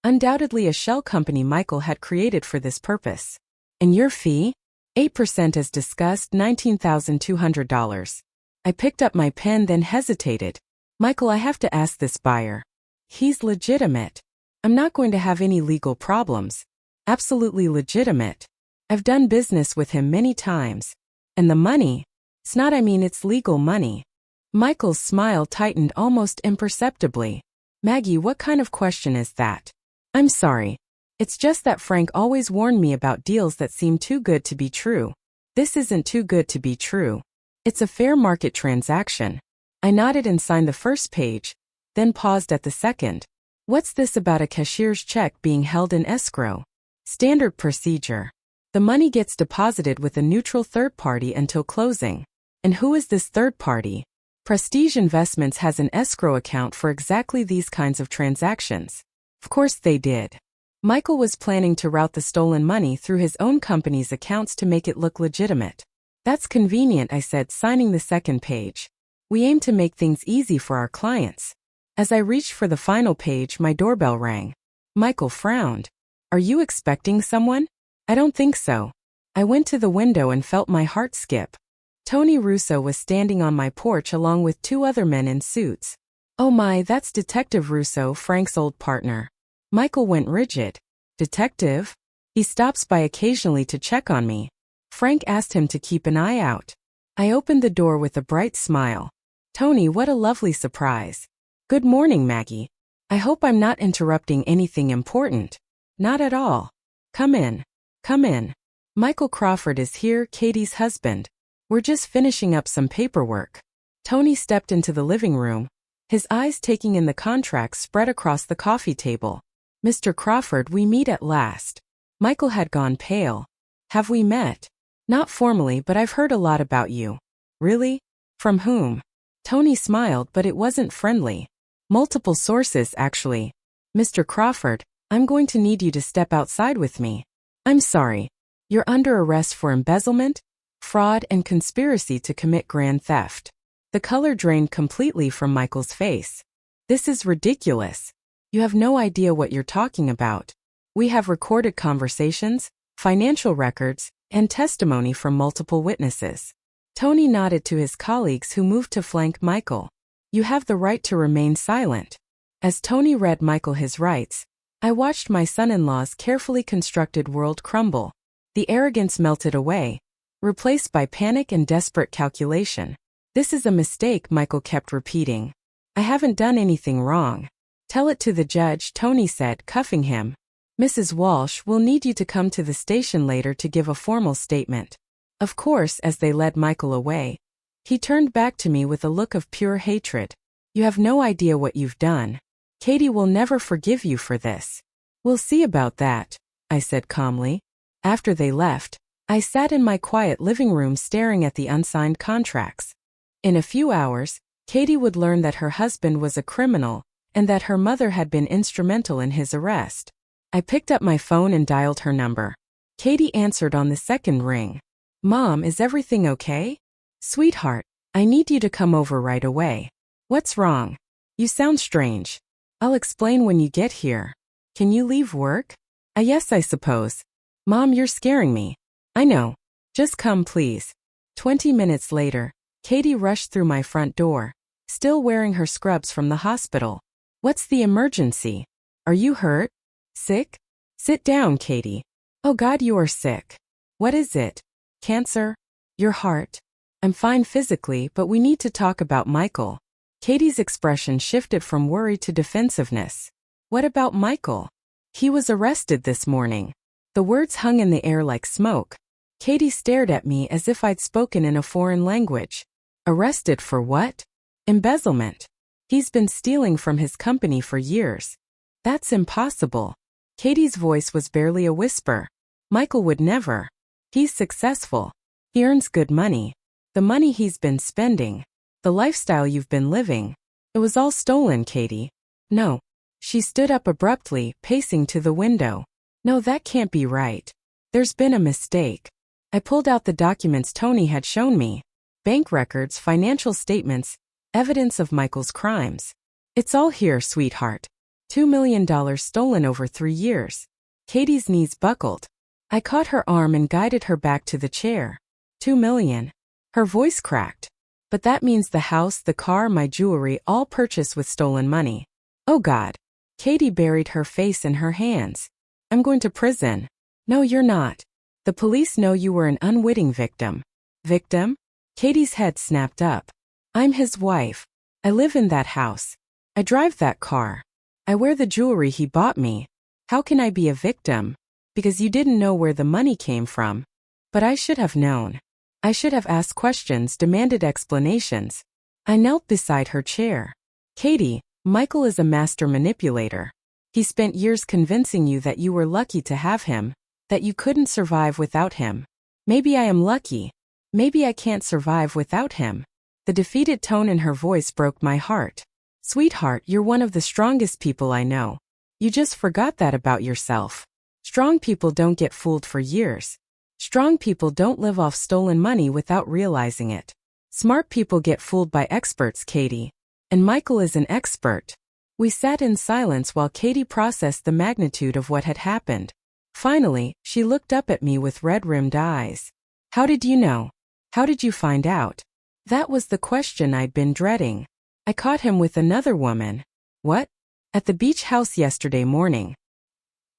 undoubtedly a shell company Michael had created for this purpose. And your fee? 8% as discussed, $19,200. I picked up my pen then hesitated. Michael, I have to ask this buyer. He's legitimate. I'm not going to have any legal problems. Absolutely legitimate. I've done business with him many times. And the money? It's legal money. Michael's smile tightened almost imperceptibly. Maggie, what kind of question is that? I'm sorry. It's just that Frank always warned me about deals that seem too good to be true. This isn't too good to be true. It's a fair market transaction. I nodded and signed the first page, then paused at the second. What's this about a cashier's check being held in escrow? Standard procedure. The money gets deposited with a neutral third party until closing. And who is this third party? Prestige Investments has an escrow account for exactly these kinds of transactions. Of course they did. Michael was planning to route the stolen money through his own company's accounts to make it look legitimate. That's convenient, I said, signing the second page. We aim to make things easy for our clients. As I reached for the final page, my doorbell rang. Michael frowned. Are you expecting someone? I don't think so. I went to the window and felt my heart skip. Tony Russo was standing on my porch along with two other men in suits. Oh my, that's Detective Russo, Frank's old partner. Michael went rigid. Detective? He stops by occasionally to check on me. Frank asked him to keep an eye out. I opened the door with a bright smile. Tony, what a lovely surprise. Good morning, Maggie. I hope I'm not interrupting anything important. Not at all. Come in. Come in. Michael Crawford is here, Katie's husband. We're just finishing up some paperwork. Tony stepped into the living room, his eyes taking in the contracts spread across the coffee table. Mr. Crawford, we meet at last. Michael had gone pale. Have we met? Not formally, but I've heard a lot about you. Really? From whom? Tony smiled, but it wasn't friendly. Multiple sources, actually. Mr. Crawford, I'm going to need you to step outside with me. I'm sorry. You're under arrest for embezzlement, fraud, and conspiracy to commit grand theft. The color drained completely from Michael's face. This is ridiculous. You have no idea what you're talking about. We have recorded conversations, financial records, and testimony from multiple witnesses. Tony nodded to his colleagues who moved to flank Michael. You have the right to remain silent. As Tony read Michael his rights, I watched my son-in-law's carefully constructed world crumble. The arrogance melted away, replaced by panic and desperate calculation. This is a mistake, Michael kept repeating. I haven't done anything wrong. Tell it to the judge, Tony said, cuffing him. Mrs. Walsh will need you to come to the station later to give a formal statement. Of course, as they led Michael away, he turned back to me with a look of pure hatred. You have no idea what you've done. Katie will never forgive you for this. We'll see about that, I said calmly. After they left, I sat in my quiet living room staring at the unsigned contracts. In a few hours, Katie would learn that her husband was a criminal and that her mother had been instrumental in his arrest. I picked up my phone and dialed her number. Katie answered on the second ring. Mom, is everything okay? Sweetheart, I need you to come over right away. What's wrong? You sound strange. I'll explain when you get here. Can you leave work? Yes, I suppose. Mom, you're scaring me. I know. Just come, please. 20 minutes later, Katie rushed through my front door, still wearing her scrubs from the hospital. What's the emergency? Are you hurt? Sick? Sit down, Katie. Oh God, you are sick. What is it? Cancer? Your heart? I'm fine physically, but we need to talk about Michael. Katie's expression shifted from worry to defensiveness. What about Michael? He was arrested this morning. The words hung in the air like smoke. Katie stared at me as if I'd spoken in a foreign language. Arrested for what? Embezzlement. He's been stealing from his company for years. That's impossible. Katie's voice was barely a whisper. Michael would never. He's successful. He earns good money. The money he's been spending. The lifestyle you've been living. It was all stolen, Katie. No. She stood up abruptly, pacing to the window. No, that can't be right. There's been a mistake. I pulled out the documents Tony had shown me. Bank records, financial statements, evidence of Michael's crimes. It's all here, sweetheart. $2 million stolen over 3 years. Katie's knees buckled. I caught her arm and guided her back to the chair. $2 million. Her voice cracked. But that means the house, the car, my jewelry, all purchased with stolen money. Oh God. Katie buried her face in her hands. I'm going to prison. No, you're not. The police know you were an unwitting victim. Victim? Katie's head snapped up. I'm his wife. I live in that house. I drive that car. I wear the jewelry he bought me. How can I be a victim? Because you didn't know where the money came from. But I should have known. I should have asked questions, demanded explanations. I knelt beside her chair. Katie, Michael is a master manipulator. He spent years convincing you that you were lucky to have him, that you couldn't survive without him. Maybe I am lucky. Maybe I can't survive without him. The defeated tone in her voice broke my heart. Sweetheart, you're one of the strongest people I know. You just forgot that about yourself. Strong people don't get fooled for years. Strong people don't live off stolen money without realizing it. Smart people get fooled by experts, Katie. And Michael is an expert. We sat in silence while Katie processed the magnitude of what had happened. Finally, she looked up at me with red-rimmed eyes. How did you know? How did you find out? That was the question I'd been dreading. I caught him with another woman. What? At the beach house yesterday morning.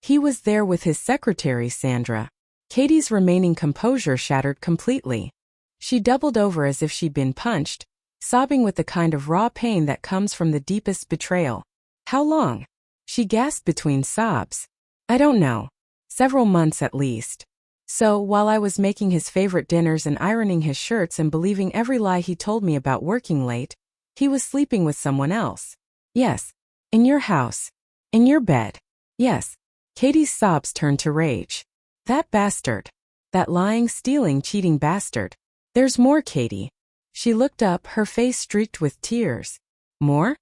He was there with his secretary, Sandra. Katie's remaining composure shattered completely. She doubled over as if she'd been punched, sobbing with the kind of raw pain that comes from the deepest betrayal. How long? She gasped between sobs. I don't know. Several months at least. So, while I was making his favorite dinners and ironing his shirts and believing every lie he told me about working late, he was sleeping with someone else. Yes. In your house. In your bed. Yes. Katie's sobs turned to rage. That bastard. That lying, stealing, cheating bastard. There's more, Katie. She looked up, her face streaked with tears. More?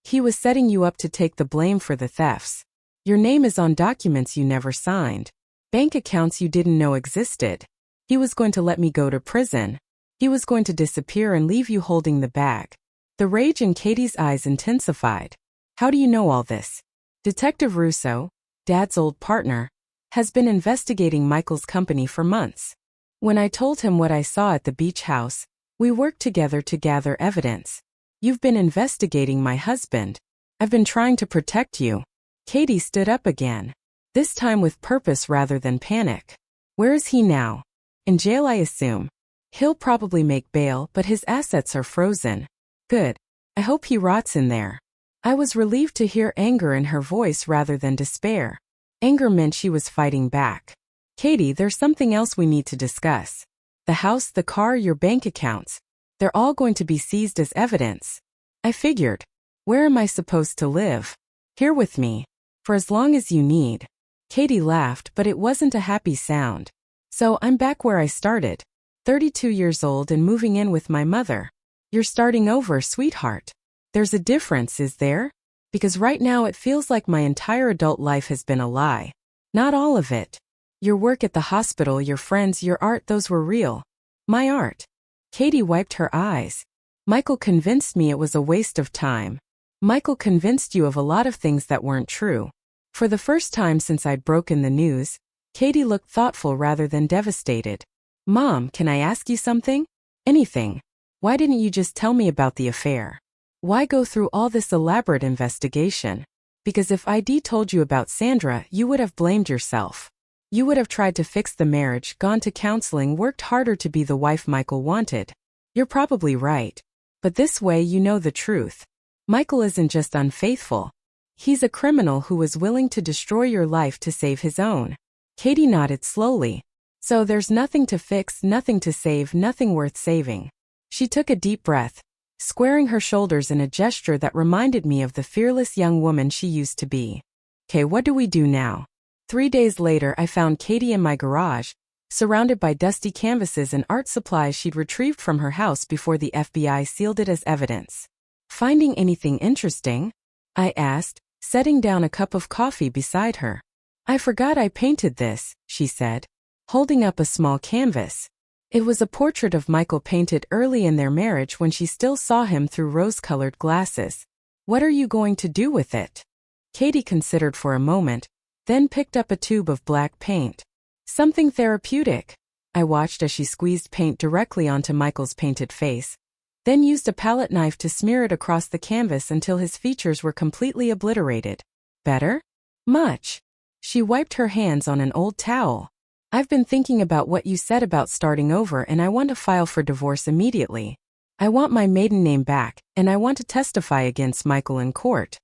He was setting you up to take the blame for the thefts. Your name is on documents you never signed. Bank accounts you didn't know existed. He was going to let me go to prison. He was going to disappear and leave you holding the bag. The rage in Katie's eyes intensified. How do you know all this? Detective Russo, Dad's old partner, has been investigating Michael's company for months. When I told him what I saw at the beach house, we worked together to gather evidence. You've been investigating my husband. I've been trying to protect you. Katie stood up again, this time with purpose rather than panic. Where is he now? In jail, I assume. He'll probably make bail, but his assets are frozen. Good. I hope he rots in there. I was relieved to hear anger in her voice rather than despair. Anger meant she was fighting back. Katie, there's something else we need to discuss. The house, the car, your bank accounts. They're all going to be seized as evidence. I figured. Where am I supposed to live? Here with me. For as long as you need. Katie laughed, but it wasn't a happy sound. So I'm back where I started. 32 years old and moving in with my mother. You're starting over, sweetheart. There's a difference, is there? Because right now it feels like my entire adult life has been a lie. Not all of it. Your work at the hospital, your friends, your art, those were real. My art. Katie wiped her eyes. Michael convinced me it was a waste of time. Michael convinced you of a lot of things that weren't true. For the first time since I'd broken the news, Katie looked thoughtful rather than devastated. Mom, can I ask you something? Anything. Why didn't you just tell me about the affair? Why go through all this elaborate investigation? Because if I'd told you about Sandra, you would have blamed yourself. You would have tried to fix the marriage, gone to counseling, worked harder to be the wife Michael wanted. You're probably right. But this way you know the truth. Michael isn't just unfaithful. He's a criminal who was willing to destroy your life to save his own. Katie nodded slowly. So there's nothing to fix, nothing to save, nothing worth saving. She took a deep breath, squaring her shoulders in a gesture that reminded me of the fearless young woman she used to be. Okay, what do we do now? 3 days later, I found Katie in my garage, surrounded by dusty canvases and art supplies she'd retrieved from her house before the FBI sealed it as evidence. Finding anything interesting? I asked, setting down a cup of coffee beside her. I forgot I painted this, she said, holding up a small canvas. It was a portrait of Michael painted early in their marriage when she still saw him through rose-colored glasses. What are you going to do with it? Katie considered for a moment, then picked up a tube of black paint. Something therapeutic. I watched as she squeezed paint directly onto Michael's painted face, then used a palette knife to smear it across the canvas until his features were completely obliterated. Better? Much. She wiped her hands on an old towel. I've been thinking about what you said about starting over and I want to file for divorce immediately. I want my maiden name back, and I want to testify against Michael in court.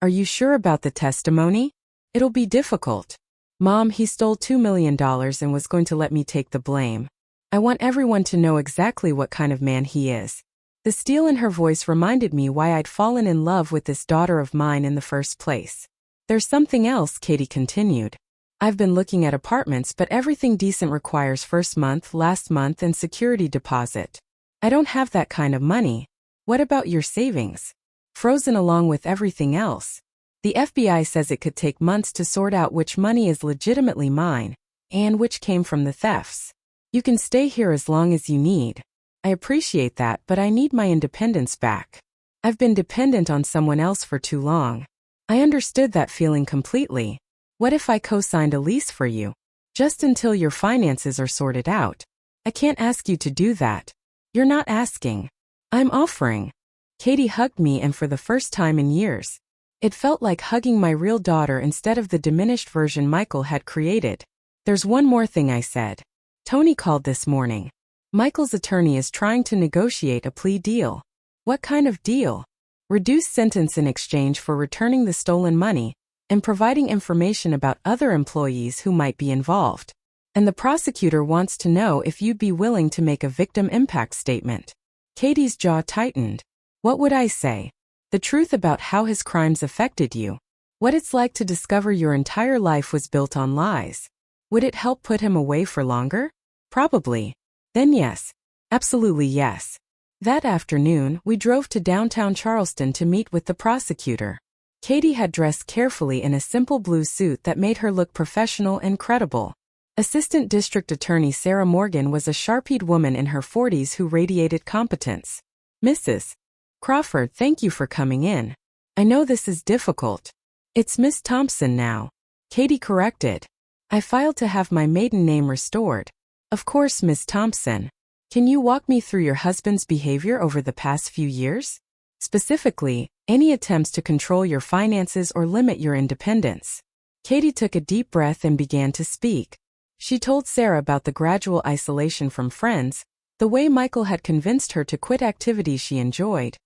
Are you sure about the testimony? It'll be difficult. Mom, he stole $2 million and was going to let me take the blame. I want everyone to know exactly what kind of man he is. The steel in her voice reminded me why I'd fallen in love with this daughter of mine in the first place. There's something else, Katie continued. I've been looking at apartments, but everything decent requires first month, last month, and security deposit. I don't have that kind of money. What about your savings? Frozen along with everything else. The FBI says it could take months to sort out which money is legitimately mine, and which came from the thefts. You can stay here as long as you need. I appreciate that, but I need my independence back. I've been dependent on someone else for too long. I understood that feeling completely. What if I co-signed a lease for you? Just until your finances are sorted out. I can't ask you to do that. You're not asking. I'm offering. Katie hugged me, and for the first time in years, it felt like hugging my real daughter instead of the diminished version Michael had created. There's one more thing, I said. Tony called this morning. Michael's attorney is trying to negotiate a plea deal. What kind of deal? Reduced sentence in exchange for returning the stolen money and providing information about other employees who might be involved. And the prosecutor wants to know if you'd be willing to make a victim impact statement. Katie's jaw tightened. What would I say? The truth about how his crimes affected you. What it's like to discover your entire life was built on lies. Would it help put him away for longer? Probably. Then yes. Absolutely yes. That afternoon, we drove to downtown Charleston to meet with the prosecutor. Katie had dressed carefully in a simple blue suit that made her look professional and credible. Assistant District Attorney Sarah Morgan was a sharp-eyed woman in her 40s who radiated competence. Mrs. Crawford, thank you for coming in. I know this is difficult. It's Miss Thompson now. Katie corrected. I filed to have my maiden name restored. Of course, Ms. Thompson. Can you walk me through your husband's behavior over the past few years? Specifically, any attempts to control your finances or limit your independence. Katie took a deep breath and began to speak. She told Sarah about the gradual isolation from friends, the way Michael had convinced her to quit activities she enjoyed,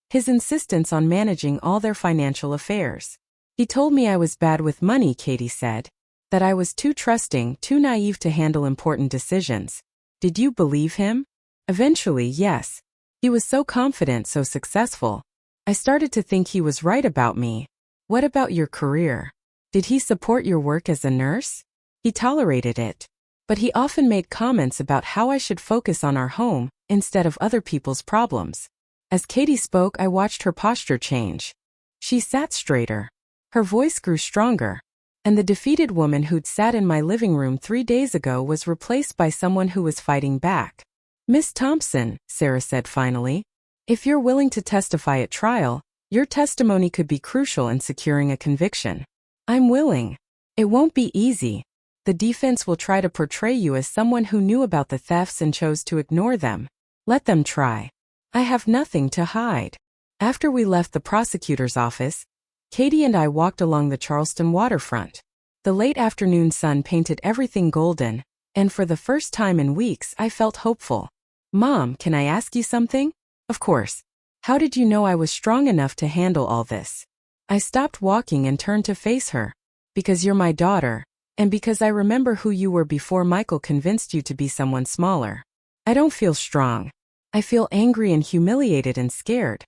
his insistence on managing all their financial affairs. He told me I was bad with money, Katie said, that I was too trusting, too naive to handle important decisions. Did you believe him? Eventually, yes. He was so confident, so successful. I started to think he was right about me. What about your career? Did he support your work as a nurse? He tolerated it. But he often made comments about how I should focus on our home, instead of other people's problems. As Katie spoke, I watched her posture change. She sat straighter. Her voice grew stronger. And the defeated woman who'd sat in my living room 3 days ago was replaced by someone who was fighting back. Miss Thompson, Sarah said finally, if you're willing to testify at trial, your testimony could be crucial in securing a conviction. I'm willing. It won't be easy. The defense will try to portray you as someone who knew about the thefts and chose to ignore them. Let them try. I have nothing to hide. After we left the prosecutor's office, Katie and I walked along the Charleston waterfront. The late afternoon sun painted everything golden, and for the first time in weeks I felt hopeful. Mom, can I ask you something? Of course. How did you know I was strong enough to handle all this? I stopped walking and turned to face her. Because you're my daughter, and because I remember who you were before Michael convinced you to be someone smaller. I don't feel strong. I feel angry and humiliated and scared.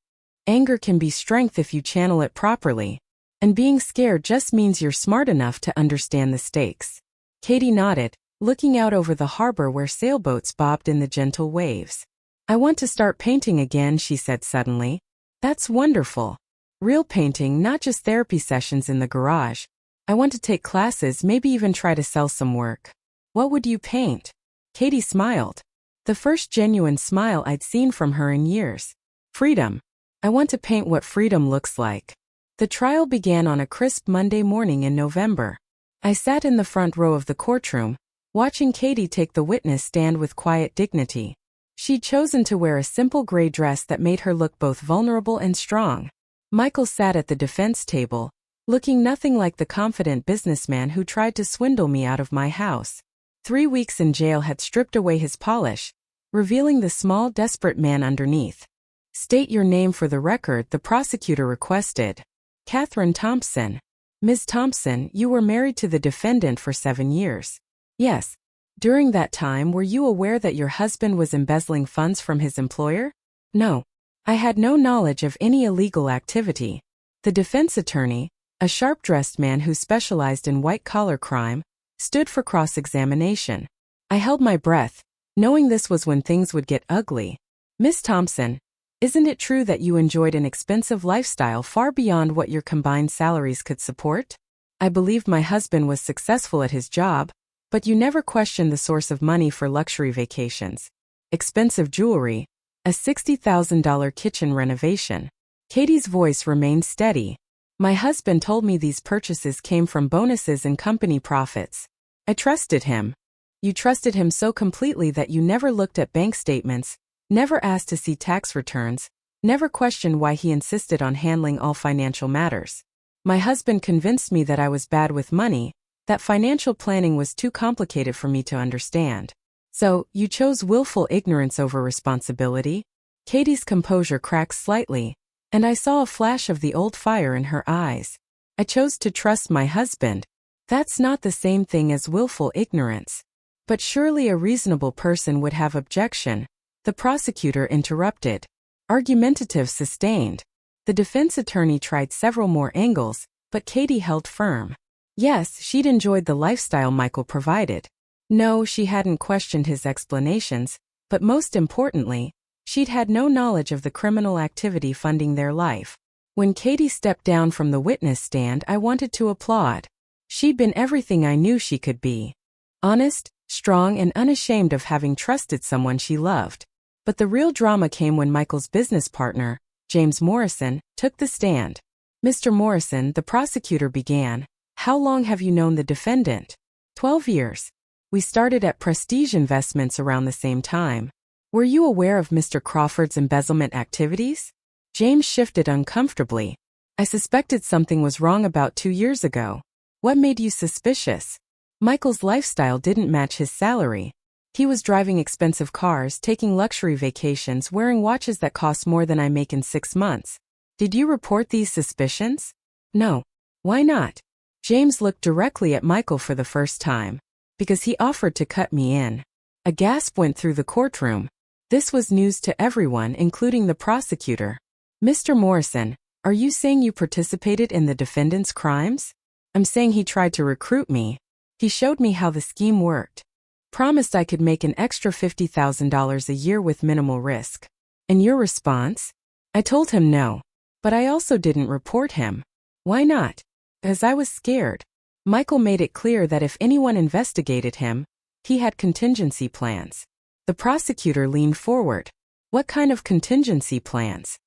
Anger can be strength if you channel it properly, and being scared just means you're smart enough to understand the stakes. Katie nodded, looking out over the harbor where sailboats bobbed in the gentle waves. I want to start painting again, she said suddenly. That's wonderful. Real painting, not just therapy sessions in the garage. I want to take classes, maybe even try to sell some work. What would you paint? Katie smiled. The first genuine smile I'd seen from her in years. Freedom. I want to paint what freedom looks like. The trial began on a crisp Monday morning in November. I sat in the front row of the courtroom, watching Katie take the witness stand with quiet dignity. She'd chosen to wear a simple gray dress that made her look both vulnerable and strong. Michael sat at the defense table, looking nothing like the confident businessman who tried to swindle me out of my house. 3 weeks in jail had stripped away his polish, revealing the small, desperate man underneath. State your name for the record, the prosecutor requested. Catherine Thompson. Ms. Thompson, you were married to the defendant for 7 years. Yes. During that time, were you aware that your husband was embezzling funds from his employer? No. I had no knowledge of any illegal activity. The defense attorney, a sharp-dressed man who specialized in white-collar crime, stood for cross-examination. I held my breath, knowing this was when things would get ugly. Miss Thompson, isn't it true that you enjoyed an expensive lifestyle far beyond what your combined salaries could support? I believed my husband was successful at his job, but you never questioned the source of money for luxury vacations. Expensive jewelry, a $60,000 kitchen renovation. Katie's voice remained steady. My husband told me these purchases came from bonuses and company profits. I trusted him. You trusted him so completely that you never looked at bank statements, never asked to see tax returns, never questioned why he insisted on handling all financial matters. My husband convinced me that I was bad with money, that financial planning was too complicated for me to understand. So, you chose willful ignorance over responsibility? Katie's composure cracked slightly, and I saw a flash of the old fire in her eyes. I chose to trust my husband. That's not the same thing as willful ignorance. But surely a reasonable person would have objection. The prosecutor interrupted. Argumentative sustained. The defense attorney tried several more angles, but Katie held firm. Yes, she'd enjoyed the lifestyle Michael provided. No, she hadn't questioned his explanations, but most importantly, she'd had no knowledge of the criminal activity funding their life. When Katie stepped down from the witness stand, I wanted to applaud. She'd been everything I knew she could be. Honest, strong, and unashamed of having trusted someone she loved. But the real drama came when Michael's business partner, James Morrison, took the stand. Mr. Morrison, the prosecutor began, How long have you known the defendant? 12 years. We started at Prestige Investments around the same time. Were you aware of Mr. Crawford's embezzlement activities? James shifted uncomfortably. I suspected something was wrong about 2 years ago. What made you suspicious? Michael's lifestyle didn't match his salary. He was driving expensive cars, taking luxury vacations, wearing watches that cost more than I make in 6 months. Did you report these suspicions? No. Why not? James looked directly at Michael for the first time. Because he offered to cut me in. A gasp went through the courtroom. This was news to everyone, including the prosecutor. Mr. Morrison, are you saying you participated in the defendant's crimes? I'm saying he tried to recruit me. He showed me how the scheme worked. Promised I could make an extra $50,000 a year with minimal risk. And your response? I told him no. But I also didn't report him. Why not? Because I was scared. Michael made it clear that if anyone investigated him, he had contingency plans. The prosecutor leaned forward. What kind of contingency plans?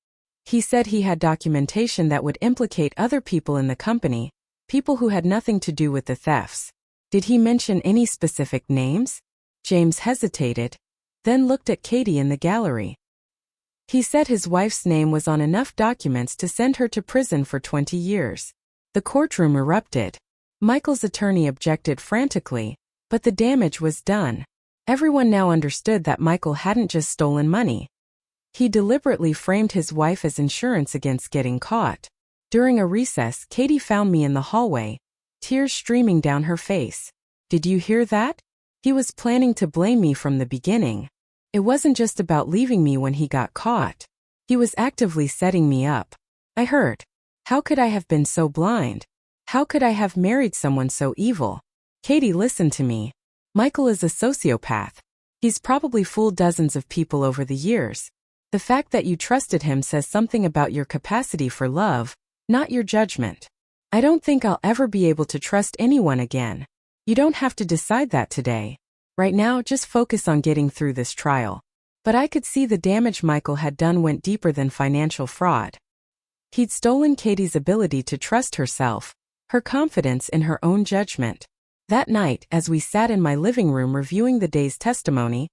He said he had documentation that would implicate other people in the company, people who had nothing to do with the thefts. Did he mention any specific names? James hesitated, then looked at Katie in the gallery. He said his wife's name was on enough documents to send her to prison for 20 years. The courtroom erupted. Michael's attorney objected frantically, but the damage was done. Everyone now understood that Michael hadn't just stolen money. He deliberately framed his wife as insurance against getting caught. During a recess, Katie found me in the hallway, tears streaming down her face. Did you hear that? He was planning to blame me from the beginning. It wasn't just about leaving me when he got caught. He was actively setting me up. I heard. How could I have been so blind? How could I have married someone so evil? Katie, listen to me. Michael is a sociopath. He's probably fooled dozens of people over the years. The fact that you trusted him says something about your capacity for love, not your judgment. I don't think I'll ever be able to trust anyone again. You don't have to decide that today. Right now, just focus on getting through this trial. But I could see the damage Michael had done went deeper than financial fraud. He'd stolen Katie's ability to trust herself, her confidence in her own judgment. That night, as we sat in my living room reviewing the day's testimony,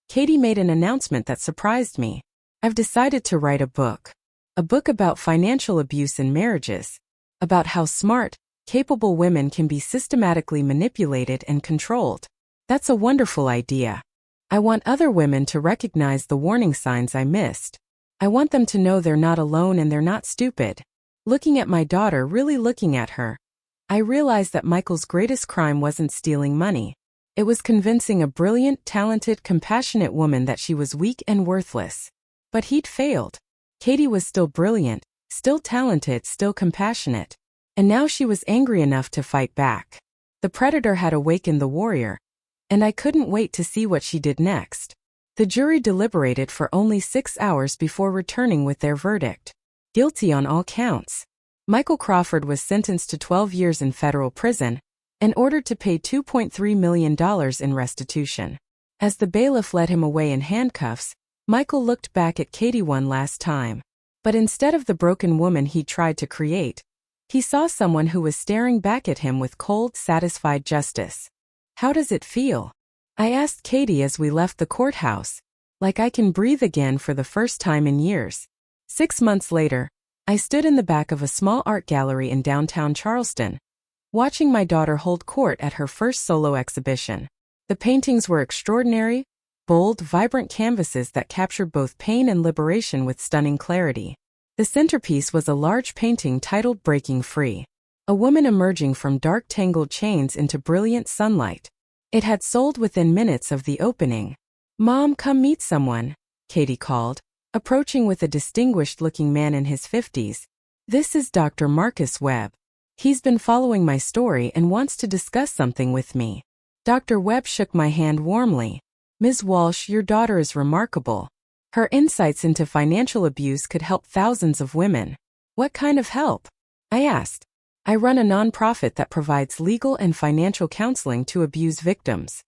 Katie made an announcement that surprised me. I've decided to write a book. A book about financial abuse in marriages. About how smart, capable women can be systematically manipulated and controlled. That's a wonderful idea. I want other women to recognize the warning signs I missed. I want them to know they're not alone and they're not stupid. Looking at my daughter, really looking at her, I realized that Michael's greatest crime wasn't stealing money. It was convincing a brilliant, talented, compassionate woman that she was weak and worthless. But he'd failed. Katie was still brilliant, still talented, still compassionate. And now she was angry enough to fight back. The predator had awakened the warrior, and I couldn't wait to see what she did next. The jury deliberated for only 6 hours before returning with their verdict. Guilty on all counts. Michael Crawford was sentenced to 12 years in federal prison and ordered to pay $2.3 million in restitution. As the bailiff led him away in handcuffs, Michael looked back at Katie one last time. But instead of the broken woman he tried to create, he saw someone who was staring back at him with cold, satisfied justice. How does it feel? I asked Katie as we left the courthouse. Like I can breathe again for the first time in years. 6 months later, I stood in the back of a small art gallery in downtown Charleston, watching my daughter hold court at her first solo exhibition. The paintings were extraordinary, bold, vibrant canvases that captured both pain and liberation with stunning clarity. The centerpiece was a large painting titled Breaking Free, a woman emerging from dark tangled chains into brilliant sunlight. It had sold within minutes of the opening. "Mom, come meet someone," Katie called, approaching with a distinguished-looking man in his 50s. "This is Dr. Marcus Webb. He's been following my story and wants to discuss something with me." Dr. Webb shook my hand warmly. "Ms. Walsh, your daughter is remarkable. Her insights into financial abuse could help thousands of women." "What kind of help?" I asked. "I run a nonprofit that provides legal and financial counseling to abuse victims.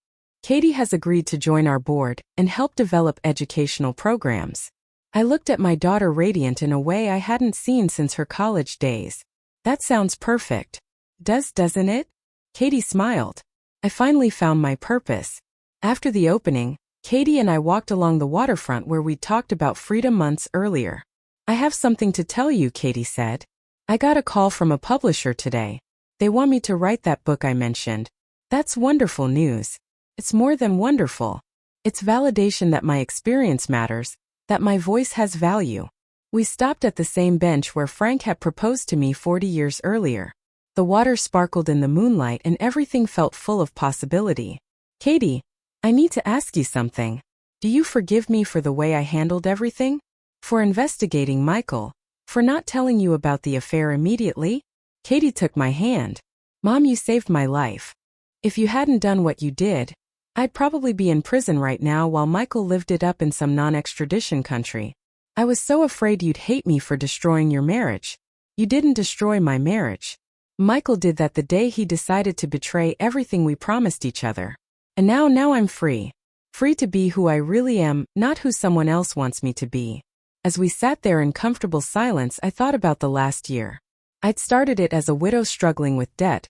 Katie has agreed to join our board and help develop educational programs." I looked at my daughter, radiant in a way I hadn't seen since her college days. "That sounds perfect. Doesn't it? Katie smiled. I finally found my purpose. After the opening, Katie and I walked along the waterfront where we'd talked about freedom months earlier. I have something to tell you, Katie said. I got a call from a publisher today. They want me to write that book I mentioned. That's wonderful news. It's more than wonderful. It's validation that my experience matters, that my voice has value. We stopped at the same bench where Frank had proposed to me 40 years earlier. The water sparkled in the moonlight and everything felt full of possibility. Katie, I need to ask you something. Do you forgive me for the way I handled everything? For investigating Michael? For not telling you about the affair immediately? Katie took my hand. Mom, you saved my life. If you hadn't done what you did, I'd probably be in prison right now while Michael lived it up in some non-extradition country. I was so afraid you'd hate me for destroying your marriage. You didn't destroy my marriage. Michael did that the day he decided to betray everything we promised each other. And now I'm free. Free to be who I really am, not who someone else wants me to be. As we sat there in comfortable silence, I thought about the last year. I'd started it as a widow struggling with debt,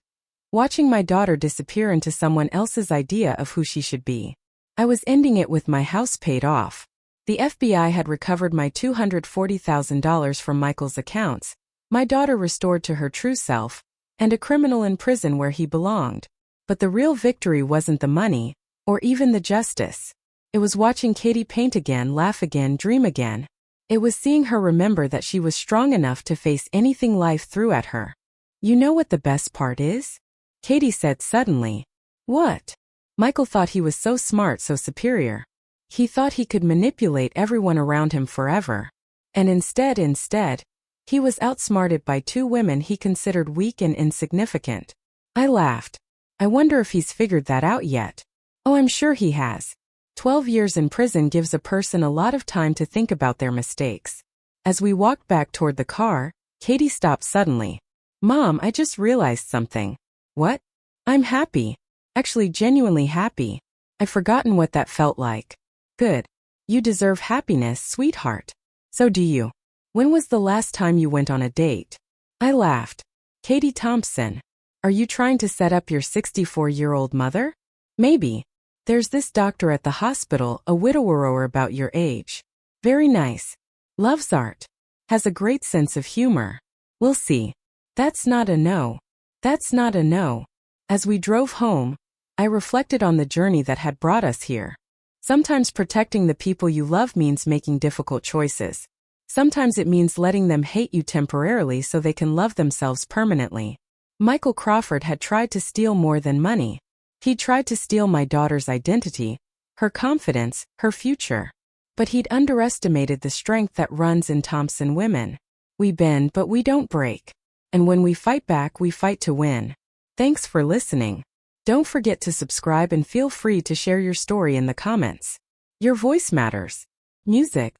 watching my daughter disappear into someone else's idea of who she should be. I was ending it with my house paid off. The FBI had recovered my $240,000 from Michael's accounts, my daughter restored to her true self, and a criminal in prison where he belonged. But the real victory wasn't the money, or even the justice. It was watching Katie paint again, laugh again, dream again. It was seeing her remember that she was strong enough to face anything life threw at her. You know what the best part is? Katie said suddenly. What? Michael thought he was so smart, so superior. He thought he could manipulate everyone around him forever. And instead, he was outsmarted by two women he considered weak and insignificant. I laughed. I wonder if he's figured that out yet. Oh, I'm sure he has. 12 years in prison gives a person a lot of time to think about their mistakes. As we walked back toward the car, Katie stopped suddenly. Mom, I just realized something. What? I'm happy. Actually, genuinely happy. I've forgotten what that felt like. Good. You deserve happiness, sweetheart. So do you. When was the last time you went on a date? I laughed. Katie Thompson. Are you trying to set up your 64-year-old mother? Maybe. There's this doctor at the hospital, a widower about your age. Very nice. Loves art. Has a great sense of humor. We'll see. That's not a no. That's not a no. As we drove home, I reflected on the journey that had brought us here. Sometimes protecting the people you love means making difficult choices. Sometimes it means letting them hate you temporarily so they can love themselves permanently. Michael Crawford had tried to steal more than money. He tried to steal my daughter's identity, her confidence, her future. But he'd underestimated the strength that runs in Thompson women. We bend, but we don't break. And when we fight back, we fight to win. Thanks for listening. Don't forget to subscribe and feel free to share your story in the comments. Your voice matters. Music.